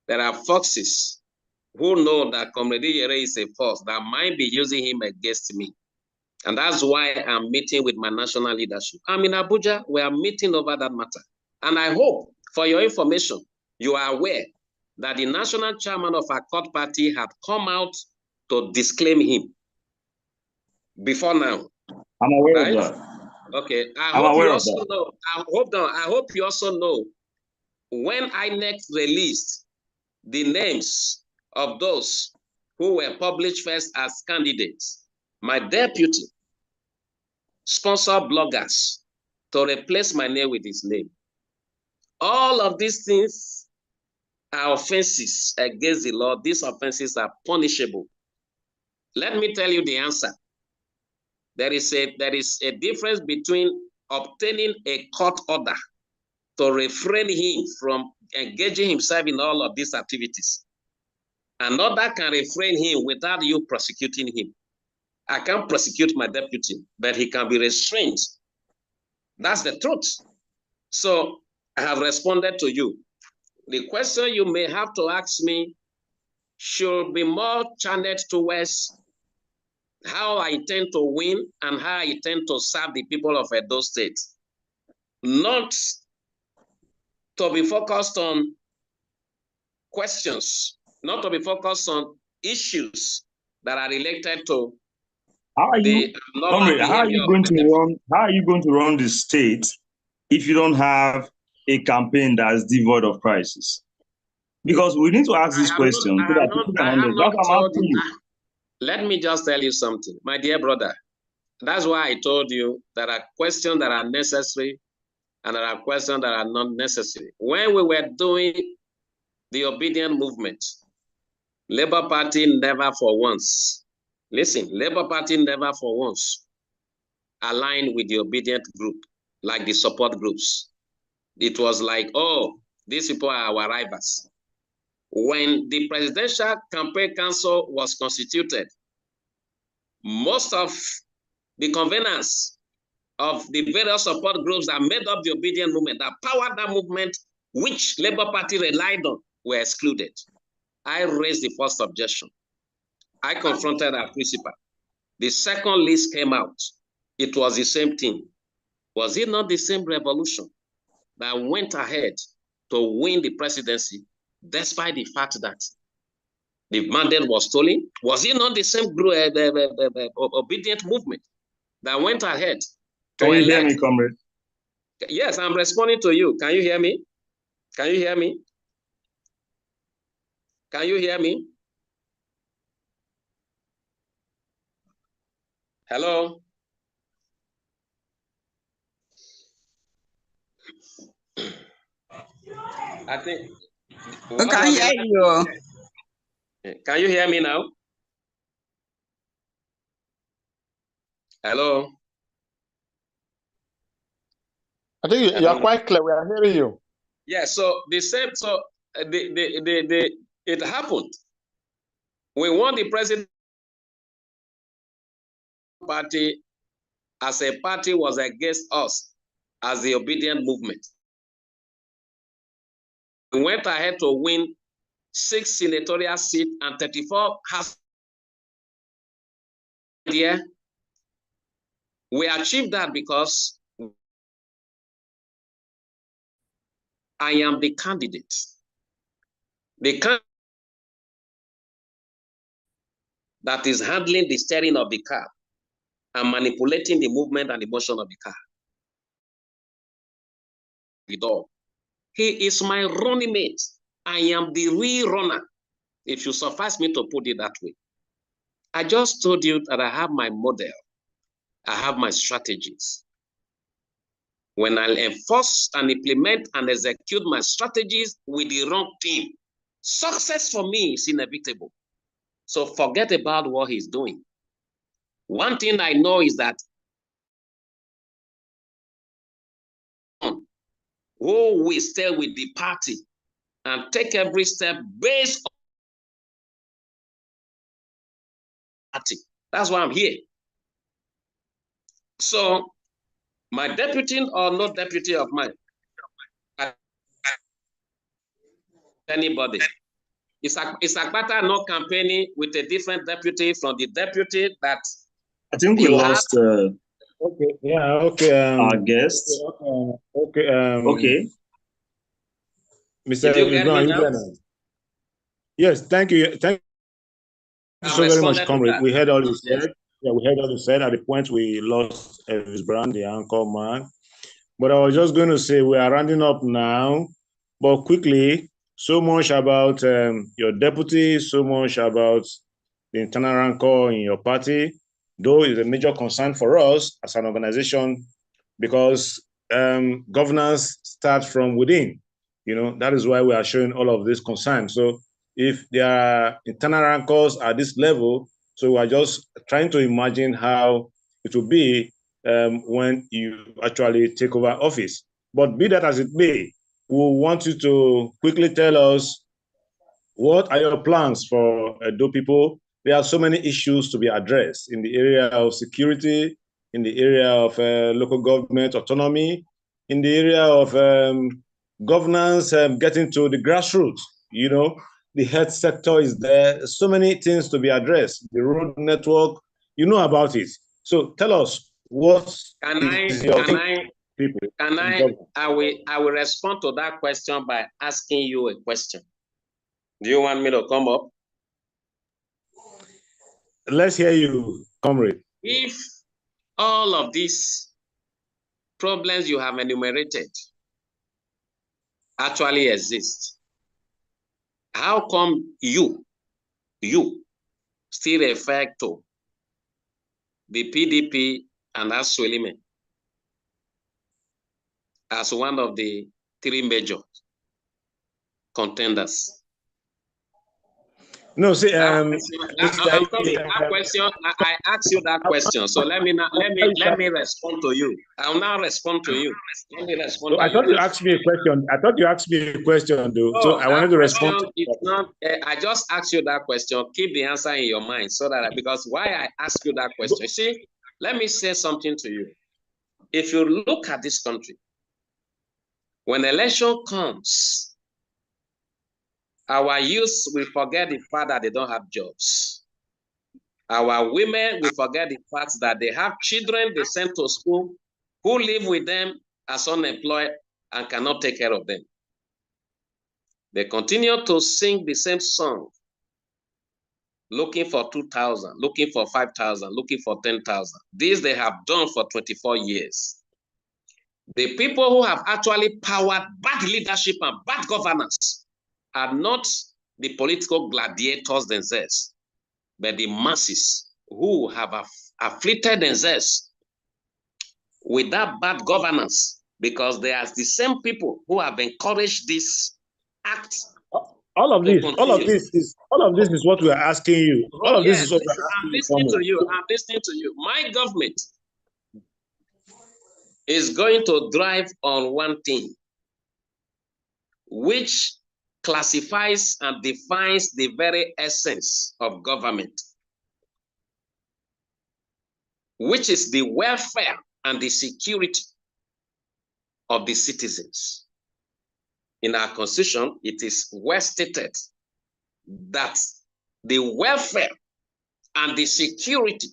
there are foxes who know that Comrade Iyere is a force that might be using him against me. And that's why I'm meeting with my national leadership. I'm in Abuja. We are meeting over that matter. And I hope, for your information, you are aware that the national chairman of our court party had come out to disclaim him before now. I'm aware of that. Okay. I hope you also know when INEC released the names of those who were published first as candidates, my deputy sponsored bloggers to replace my name with his name. All of these things are offenses against the law. These offenses are punishable. Let me tell you the answer. There is a difference between obtaining a court order to refrain him from engaging himself in all of these activities. Another can refrain him without you prosecuting him. I can't prosecute my deputy, but he can be restrained. That's the truth. So I have responded to you. The question you may have to ask me should be more channeled towards how I intend to win and how I intend to serve the people of Edo State. Not to be focused on questions, not to be focused on issues that are related to how are you going to run the state if you don't have a campaign that's devoid of crisis? Because we need to ask this question so that people can understand. That's what I'm asking you. Let me just tell you something, my dear brother. That's why I told you there are questions that are necessary and there are questions that are not necessary. When we were doing the Obidient movement, Labour Party never for once, listen, Labour Party never for once aligned with the Obidient group, like the support groups. It was like, oh, these people are our rivals. When the Presidential Campaign Council was constituted, most of the conveners of the various support groups that made up the Obidient movement, that powered that movement, which Labour Party relied on, were excluded. I raised the first objection. I confronted our principal. The second list came out. It was the same thing. Was it not the same revolution that went ahead to win the presidency, despite the fact that the mandate was stolen? Was it not the same group, the Obidient movement that went ahead to elect? Can you hear me, Comrade? Yes, I'm responding to you. Can you hear me? Can you hear me? Can you hear me? Hello? I think. I can hear you. Can you hear me now? Hello? I think you are quite clear. We are hearing you. Yeah, so the same, so it happened. We won the president party as a party was against us as the Obidient movement. We went ahead to win 6 senatorial seats and 34 House. Yeah, we achieved that because I am the candidate. The candidate that is handling the steering of the car and manipulating the movement and the motion of the car. He is my running mate. I am the real runner, if you suffice me to put it that way. I just told you that I have my model. I have my strategies. When I enforce and implement and execute my strategies with the wrong team, success for me is inevitable. So forget about what he's doing. One thing I know is that who will stay with the party and take every step based on the party. That's why I'm here. So, my deputy or no deputy of mine, anybody. It's a matter not campaigning with a different deputy from the deputy that I think we lost okay, yeah, okay. Our guest. Okay. Mr. Did you get me now? Yes, thank you. Thank you so very much, Comrade. We heard all you said. Yeah, we heard all you said. At the point we lost Elvis Brown, the anchor man. But I was just going to say we are rounding up now. But quickly, so much about your deputy, so much about the internal rancor in your party, though it's a major concern for us as an organization because governance starts from within. You know, that is why we are showing all of this concern. So if there are internal rancors at this level, so we are just trying to imagine how it will be when you actually take over office. But be that as it may, we want you to quickly tell us what are your plans for Edo people. There are so many issues to be addressed in the area of security, in the area of local government autonomy, in the area of governance, getting to the grassroots. You know, the health sector is there. So many things to be addressed. The road network, you know about it. So tell us what I will respond to that question by asking you a question. Do you want me to come up? Let's hear you, Comrade. If all of these problems you have enumerated actually exist, how come you still refer to the PDP and Aswelime as one of the three major contenders? No, see, I asked you that question. So let me respond to you. I'll now respond to you. Let me respond. I thought you asked me a question. I thought you asked me a question, though. So I wanted to respond. It's not. I just asked you that question. Keep the answer in your mind, so that because why I ask you that question. See, let me say something to you. If you look at this country, when election comes, our youth will forget the fact that they don't have jobs. Our women will forget the fact that they have children they send to school who live with them as unemployed and cannot take care of them. They continue to sing the same song, looking for 2,000, looking for 5,000, looking for 10,000. This they have done for 24 years. The people who have actually powered bad leadership and bad governance are not the political gladiators themselves, but the masses who have afflicted themselves with that bad governance, because they are the same people who have encouraged this act. All of this is what we are asking you. All of this is what I'm listening to you. I'm listening to you. My government is going to drive on one thing, which classifies and defines the very essence of government, which is the welfare and the security of the citizens. In our constitution, it is well stated that the welfare and the security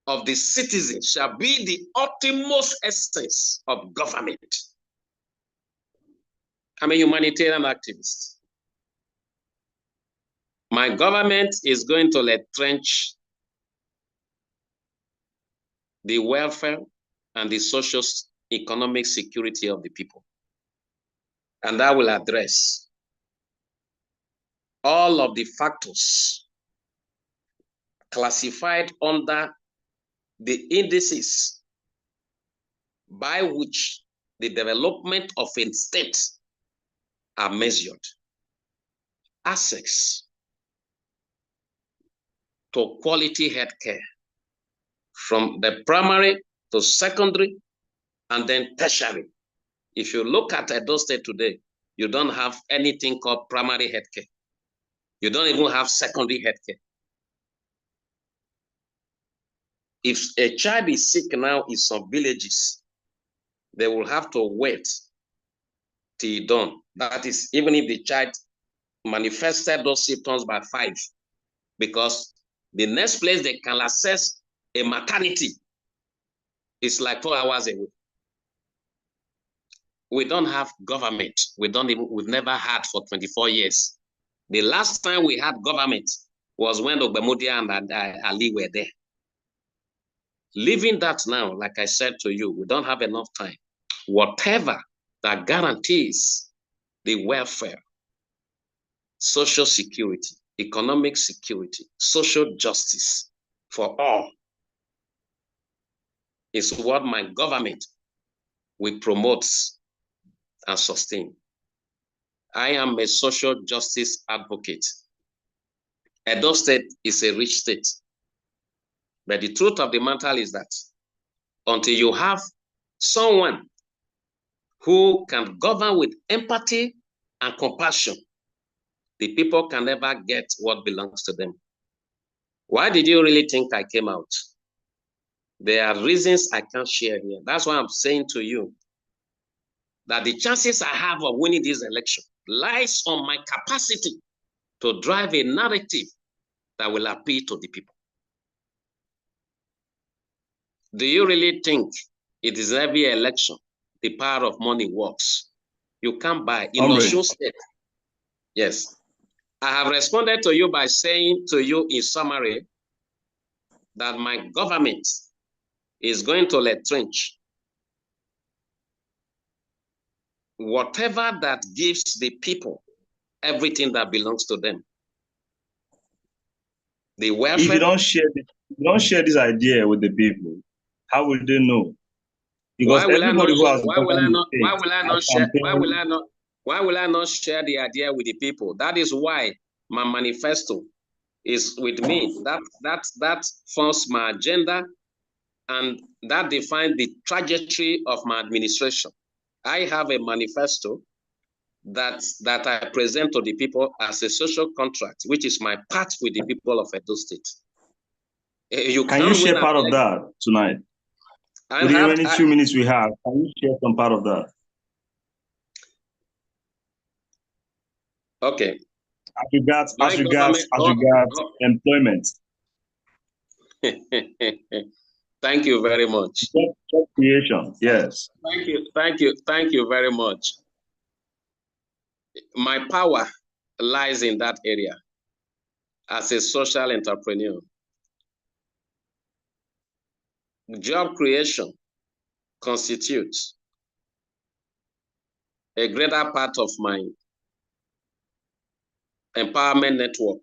of the citizens shall be the utmost essence of government. I'm a humanitarian activist. My government is going to entrench the welfare and the social economic security of the people. And that will address all of the factors classified under the indices by which the development of a state are measured. Access to quality healthcare from the primary to secondary and then tertiary. If you look at Edo State today, you don't have anything called primary healthcare. You don't even have secondary healthcare. If a child is sick now in some villages, they will have to wait till dawn. That is, even if the child manifested those symptoms by 5, because the next place they can access a maternity is like 4 hours away. We don't have government. We've never had for 24 years. The last time we had government was when Ogbemudia and Ali were there. Leaving that now, like I said to you, we don't have enough time. Whatever that guarantees the welfare, social security, economic security, social justice for all is what my government will promote and sustain. I am a social justice advocate. Edo State is a rich state. But the truth of the matter is that until you have someone who can govern with empathy and compassion, the people can never get what belongs to them. Why did you really think I came out? There are reasons I can't share here. That's why I'm saying to you that the chances I have of winning this election lies on my capacity to drive a narrative that will appeal to the people. Do you really think it is every election the power of money works? You can't buy in Osun State. Yes. I have responded to you by saying to you in summary that my government is going to retrench whatever that gives the people everything that belongs to them. The welfare. If you don't share this idea with the people, how will they know? Because why will I not share the idea with the people? That is why my manifesto is with me. That forms my agenda, and that defines the trajectory of my administration. I have a manifesto that I present to the people as a social contract, which is my part with the people of Edo State. Can you share part of that tonight? With the remaining 2 minutes we have, can you share some part of that? Okay. As regards employment. Thank you very much. Job creation, yes. Thank you very much. My power lies in that area as a social entrepreneur. Job creation constitutes a greater part of my empowerment network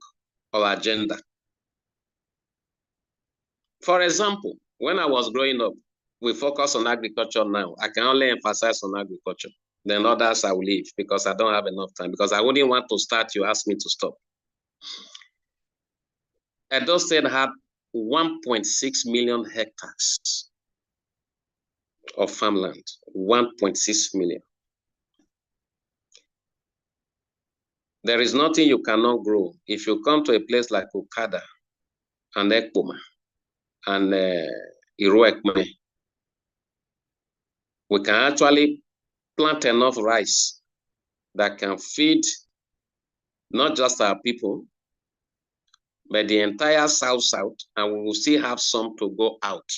or agenda. For example, when I was growing up, we focus on agriculture now. I can only emphasize on agriculture. Then others I will leave because I don't have enough time, because I wouldn't want to start, you ask me to stop. Edo State had 1.6 million hectares of farmland, 1.6 million. There is nothing you cannot grow. If you come to a place like Okada and Ekpoma and Iruekme, we can actually plant enough rice that can feed not just our people, but the entire South, and we will still have some to go out.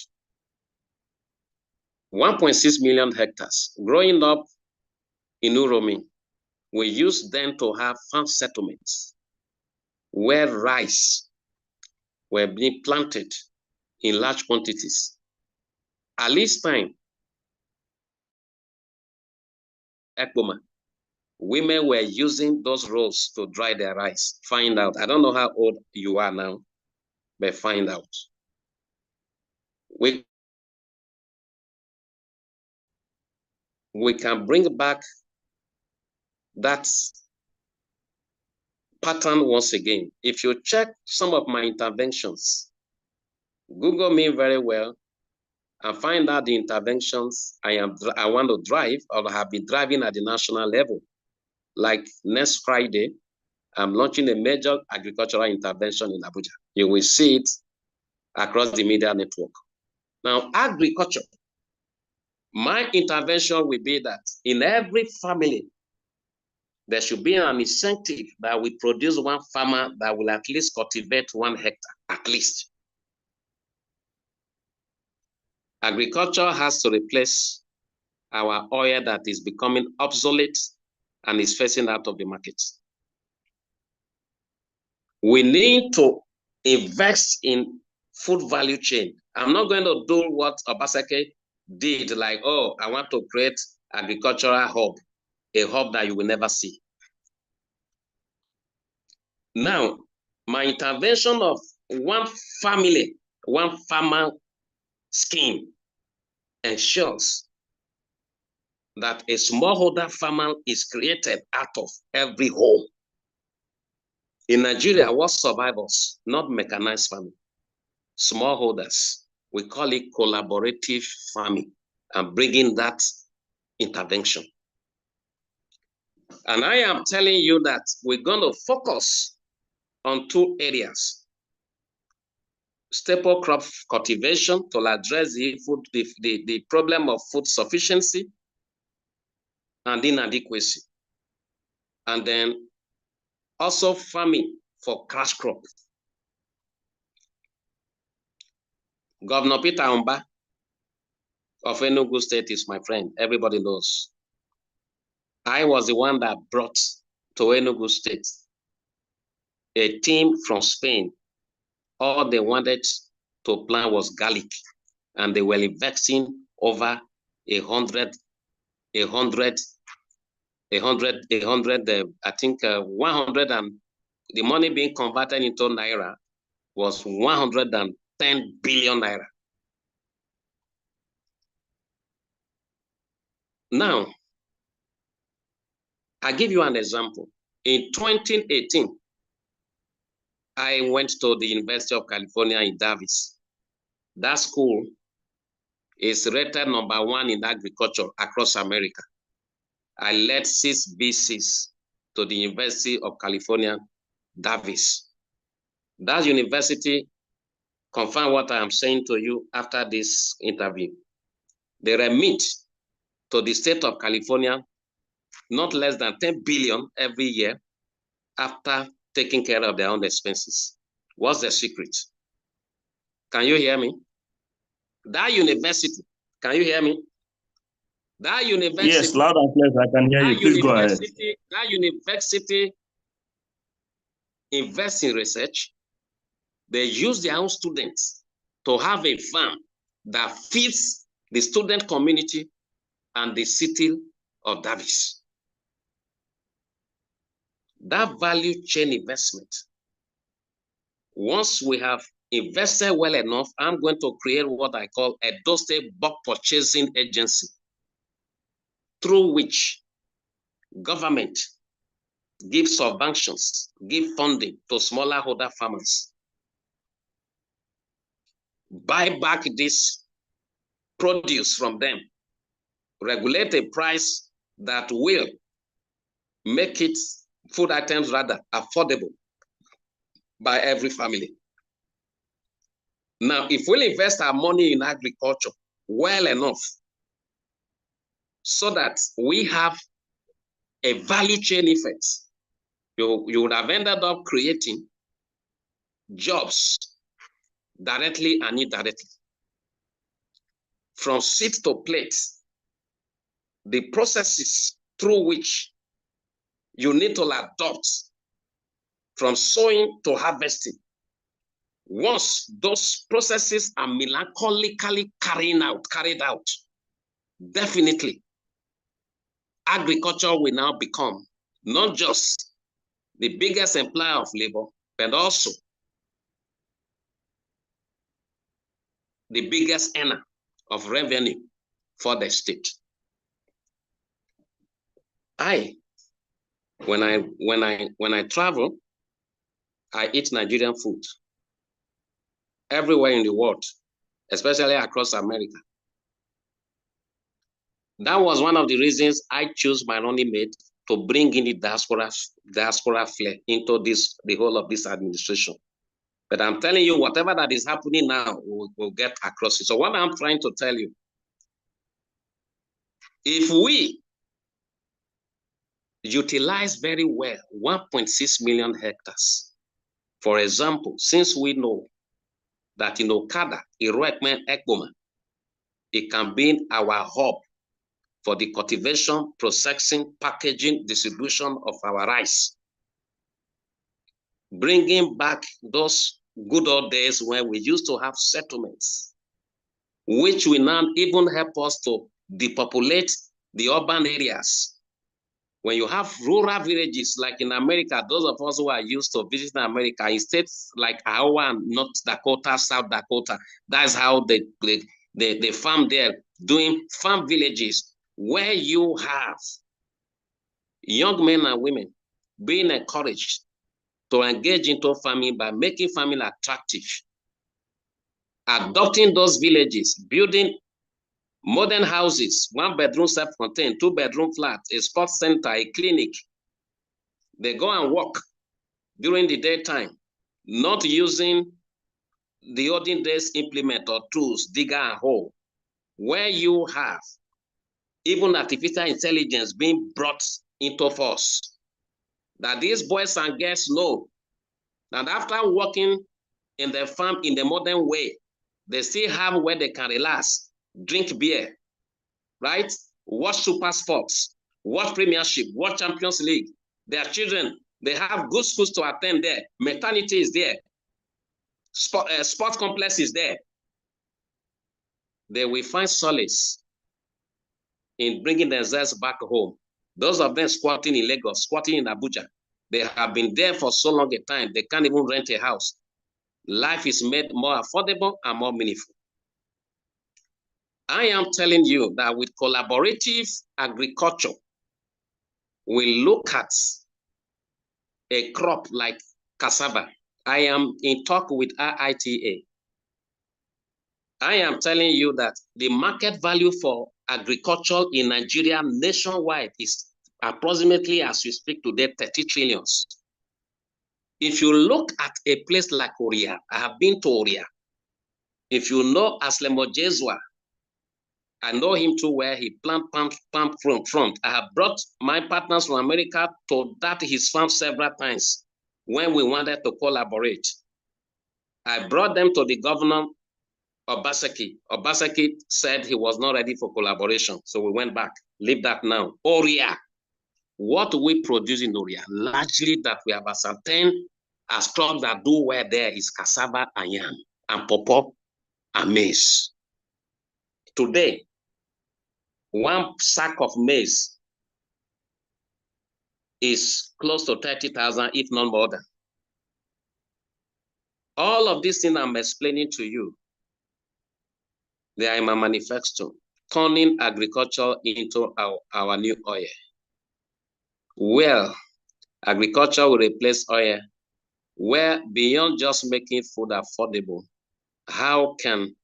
1.6 million hectares. Growing up in Uromi, we used then to have farm settlements where rice were being planted in large quantities. At this time, Ekboma, women were using those rows to dry their rice. Find out. I don't know how old you are now, but find out. We can bring back that pattern once again. If you check some of my interventions, Google me very well, and find out the interventions I want to drive or have been driving at the national level. Like next Friday, I'm launching a major agricultural intervention in Abuja. You will see it across the media network. Now, agriculture, my intervention will be that in every family, there should be an incentive that will produce one farmer that will at least cultivate 1 hectare, at least. Agriculture has to replace our oil that is becoming obsolete and is phasing out of the market. We need to invest in food value chain. I'm not going to do what Obaseki did, like, oh, I want to create agricultural hub, a hub that you will never see. Now, my intervention of one family, one farmer scheme ensures that a smallholder farmer is created out of every home. In Nigeria, what survivors, not mechanized farming, smallholders, we call it collaborative farming, and bringing that intervention. And I am telling you that we're going to focus on 2 areas. Staple crop cultivation to address the problem of food sufficiency and inadequacy. And then also farming for cash crop. Governor Peter Omba of Enugu State is my friend. Everybody knows. I was the one that brought to Enugu State a team from Spain. All they wanted to plant was garlic, and they were investing over 100, I think 100, and the money being converted into Naira was 110 billion Naira. Now, I'll give you an example. In 2018, I went to the University of California in Davis. That school is rated #1 in agriculture across America. I led 6 VCs to the University of California, Davis. That university confirmed what I am saying to you after this interview. They remit to the state of California not less than 10 billion every year after taking care of their own expenses. What's the secret? Can you hear me? That university, can you hear me? That university. Yes, loud and clear, I can hear you. Please go ahead. That university invests in research. They use their own students to have a farm that feeds the student community and the city of Davis. That value chain investment, once we have invested well enough, I'm going to create what I call a Edo State Bulk Purchasing Agency, through which government gives subventions, give funding to smallholder farmers, buy back this produce from them, regulate a price that will make it, food items rather, affordable by every family. Now, if we invest our money in agriculture well enough so that we have a value chain effect, you would have ended up creating jobs directly and indirectly. From seed to plate, the processes through which you need to adopt from sowing to harvesting. Once those processes are melancholically carried out, definitely agriculture will now become not just the biggest employer of labor, but also the biggest earner of revenue for the state. When I travel, I eat Nigerian food everywhere in the world, especially across America. That was one of the reasons I chose my running mate to bring in the diaspora flair into the whole of this administration. But I'm telling you, whatever that is happening now, we'll get across it. So what I'm trying to tell you, if we utilize very well 1.6 million hectares, for example, since we know that in Okada, Iroekmen, Ekboma, it can be our hub for the cultivation, processing, packaging, distribution of our rice. Bringing back those good old days when we used to have settlements, which will now even help us to depopulate the urban areas. When you have rural villages, like in America, those of us who are used to visiting America, in states like Iowa, North Dakota, South Dakota, that's how they farm there, doing farm villages, where you have young men and women being encouraged to engage into farming by making farming attractive, adopting those villages, building modern houses, 1-bedroom self-contained, 2-bedroom flat, a sports center, a clinic. They go and work during the daytime, not using the olden days implement or tools, digger and hoe, where you have even artificial intelligence being brought into force. That these boys and girls know that after working in the farm in the modern way, they still have where they can relax, drink beer, right? Watch super sports, watch premiership, watch Champions League. Their children, they have good schools to attend there. Maternity is there. Sports complex is there. They will find solace in bringing themselves back home. Those of them squatting in Lagos, squatting in Abuja, they have been there for so long a time, they can't even rent a house. Life is made more affordable and more meaningful. I am telling you that with collaborative agriculture, we look at a crop like cassava. I am in talk with IITA. I am telling you that the market value for agriculture in Nigeria nationwide is approximately, as we speak today, 30 trillions. If you look at a place like Oria, I have been to Oria. If you know Aslemo Jesua, I know him too well. He plant palm front. I have brought my partners from America to that his farm several times when we wanted to collaborate. I brought them to the governor, Obaseki. Obaseki said he was not ready for collaboration. So we went back. Leave that now. Oria. What we produce in Oria, largely that we have ascertained as crops that do well there is cassava and yam, and pawpaw and maize. Today, one sack of maize is close to 30,000, if not more than. All of these things I'm explaining to you, they are in my manifesto, turning agriculture into our new oil. Well, agriculture will replace oil, where beyond just making food affordable, how can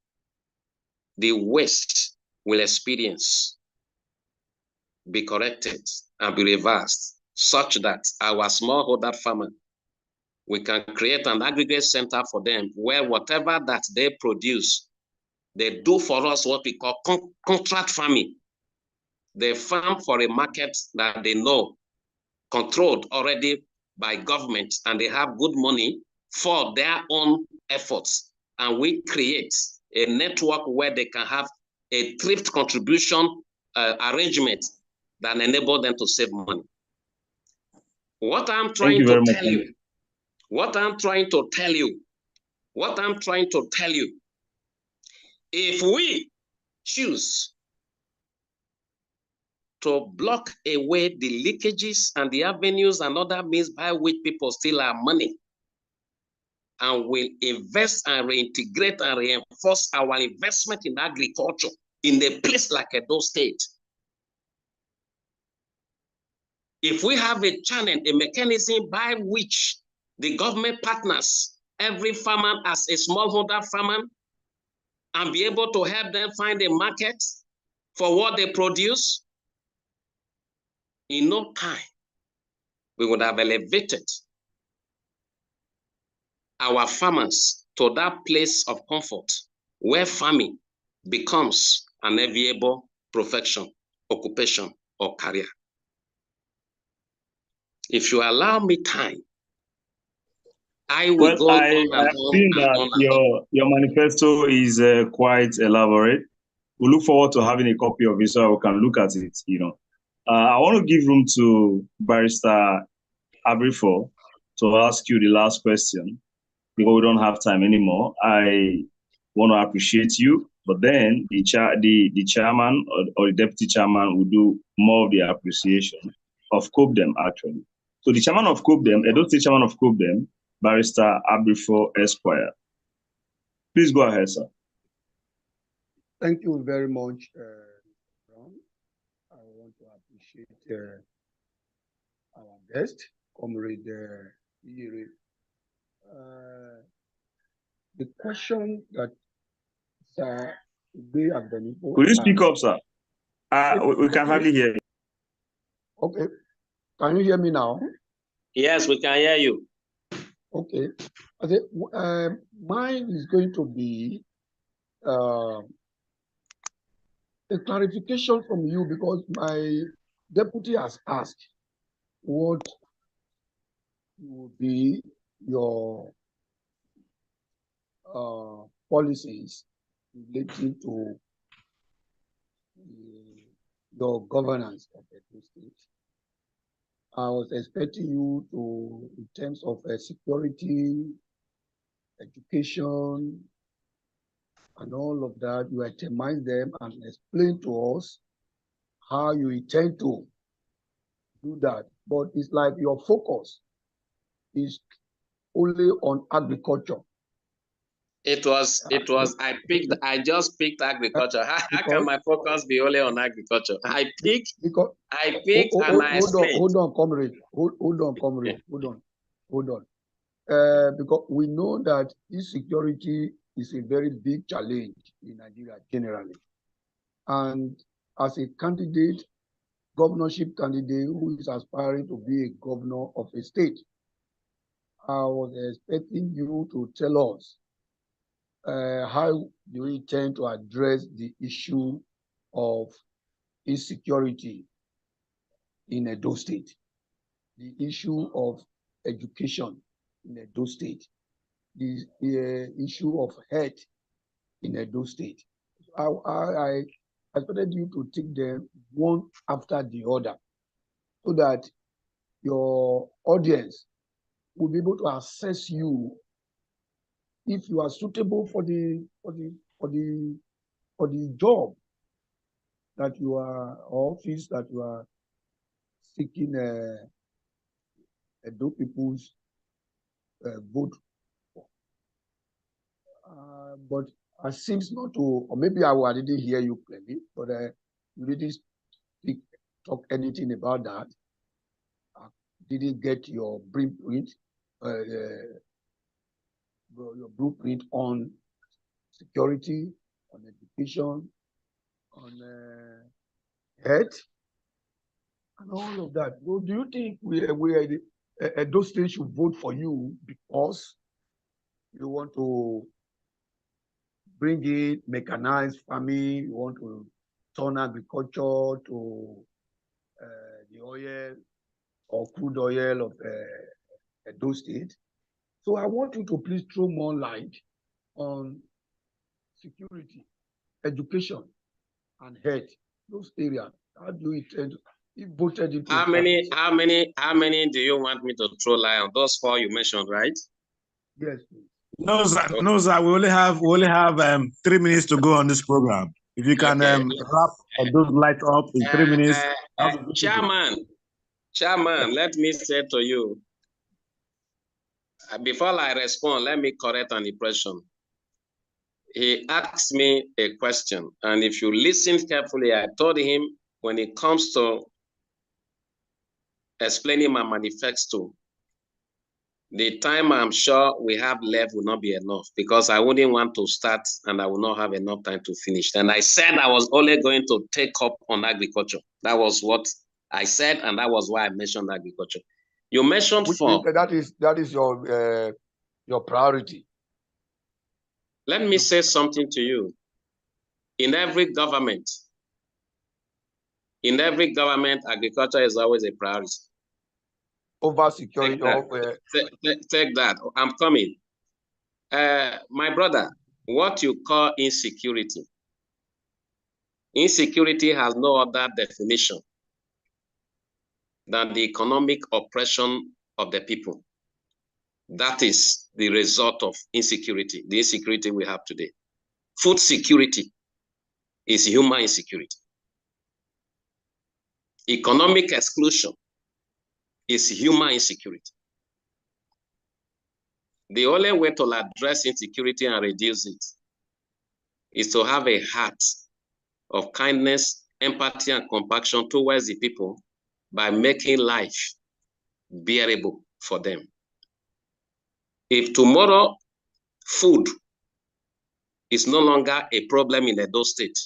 the waste will experience be corrected and be reversed such that our smallholder farmer, we can create an aggregate center for them where whatever that they produce, they do for us what we call contract farming. They farm for a market that they know, controlled already by government, and they have good money for their own efforts. And we create a network where they can have a thrift contribution arrangement that enable them to save money. What I'm trying to tell you, if we choose to block away the leakages and the avenues and other means by which people steal our money, and will invest and reintegrate and reinforce our investment in agriculture in a place like Edo State. If we have a channel, a mechanism by which the government partners, every farmer as a smallholder farmer, and be able to help them find a market for what they produce, in no time, we would have elevated our farmers to that place of comfort where farming becomes an enviable profession, occupation, or career. If you allow me time, I will go on and on. I think that your manifesto is quite elaborate. We look forward to having a copy of it so we can look at it. I want to give room to Barrister Abrifo to ask you the last question because we don't have time anymore. I want to appreciate you, but then the chairman or the deputy chairman will do more of the appreciation of COPDEM actually. So the chairman of COPDEM, Edo State chairman of COPDEM, Barrister Abrifo Esquire. Please go ahead, sir. Thank you very much, Ron. I want to appreciate our guest, Comrade Iyere. The question that Sir Benito. Could you speak up, sir? We can hardly hear you. Okay. Can you hear me now? Yes, we can hear you. Okay. Mine is going to be a clarification from you because my deputy has asked what would be your policies relating to your governance of the state. I was expecting you to, in terms of security, education, and all of that, you itemize them and explain to us how you intend to do that. But it's like your focus is only on agriculture. I just picked agriculture. How can my focus be only on agriculture? I picked and I explained. Hold on, comrade. Hold on. Because we know that insecurity is a very big challenge in Nigeria generally. And as a candidate, governorship candidate who is aspiring to be a governor of a state, I was expecting you to tell us how you intend to address the issue of insecurity in Edo State, the issue of education in Edo State, the issue of health in Edo State. I expected you to take them one after the other so that your audience will be able to assess you if you are suitable for the job that you are, or office that you are seeking Edo people's vote for. But it seems not to, or maybe I didn't hear you clearly, but you didn't talk anything about that. I didn't get your blueprint, your blueprint on security, on education, on health, and all of that. Well, do you think Edo State should vote for you because you want to bring in mechanized farming, you want to turn agriculture to the oil or crude oil of Edo State? So I want you to please throw more light on security, education, and health. Those areas. How do you intend to, if voted into? How many do you want me to throw light on? Those four you mentioned, right? Yes, please. No, sir. Okay. No, sir. We only have 3 minutes to go on this program. If you can wrap those lights up in 3 minutes. Chairman, let me say to you, before I respond, let me correct an impression. He asked me a question, and if you listen carefully, I told him when it comes to explaining my manifesto, The time I'm sure we have left will not be enough because I wouldn't want to start and I will not have enough time to finish. And I said I was only going to take up on agriculture. That was what I said, and that was why I mentioned agriculture. You mentioned that is your priority. Let me say something to you. In every government, agriculture is always a priority. Over security. Take that. I'm coming. My brother, what you call insecurity. Insecurity has no other definition than the economic oppression of the people. That is the result of insecurity, the insecurity we have today. Food security is human insecurity. Economic exclusion is human insecurity. The only way to address insecurity and reduce it is to have a heart of kindness, empathy, and compassion towards the people by making life bearable for them. If tomorrow food is no longer a problem in Edo State,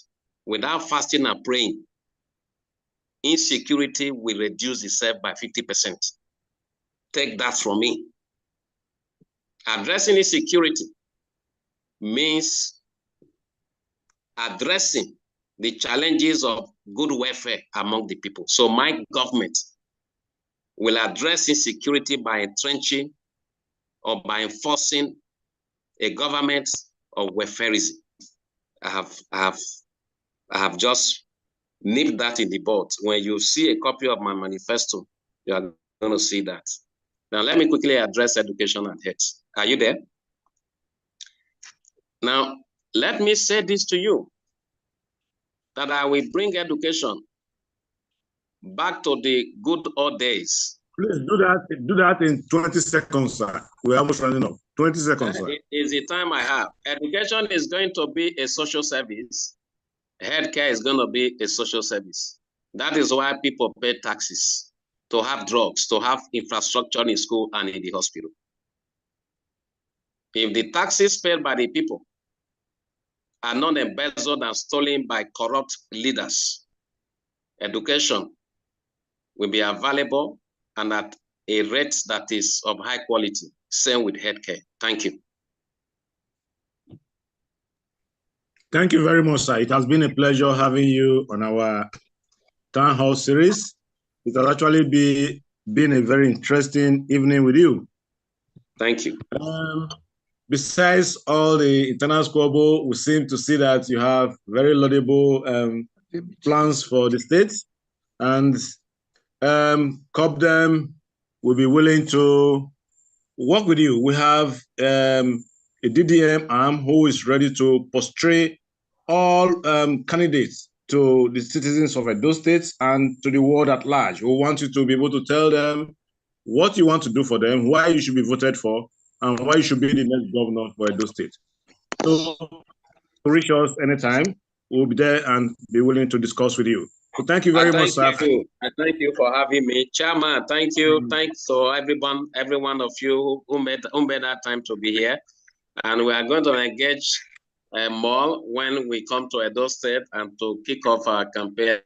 without fasting and praying, insecurity will reduce itself by 50%. Take that from me. Addressing insecurity means addressing the challenges of good welfare among the people. So my government will address insecurity by entrenching or by enforcing a government of welfareism. I have just nipped that in the bud. When you see a copy of my manifesto, you are going to see that. Now, let me quickly address education and health. Are you there? Now, let me say this to you, that I will bring education back to the good old days. Please do that in 20 seconds, sir. We're almost running up. 20 seconds, sir. It is the time I have. Education is going to be a social service. Healthcare is going to be a social service. That is why people pay taxes, to have drugs, to have infrastructure in school and in the hospital. If the taxes paid by the people are not embezzled and stolen by corrupt leaders, education will be available and at a rate that is of high quality. Same with healthcare. Thank you. Thank you very much, sir. It has been a pleasure having you on our Town Hall series. It has actually been a very interesting evening with you. Thank you. Besides all the internal squabble, we seem to see that you have very laudable plans for the state, and COPDEM will be willing to work with you. We have a DDM arm who is ready to portray all candidates to the citizens of Edo State and to the world at large. We want you to be able to tell them what you want to do for them, why you should be voted for, and why you should be the next governor for Edo State. So reach us anytime. We'll be there and be willing to discuss with you. So thank you very much, sir. I thank you for having me. Chairman, thank you. Thanks to every one of you who made that time to be here. And we are going to engage more when we come to Edo State and to kick off our campaign.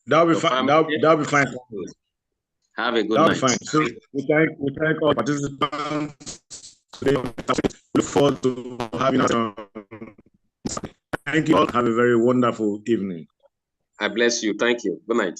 That'll be fine. That'll be fine. Have a good night. Fine. So we thank all participants. Look forward to having us on. Thank you all. Have a very wonderful evening. I bless you. Thank you. Good night.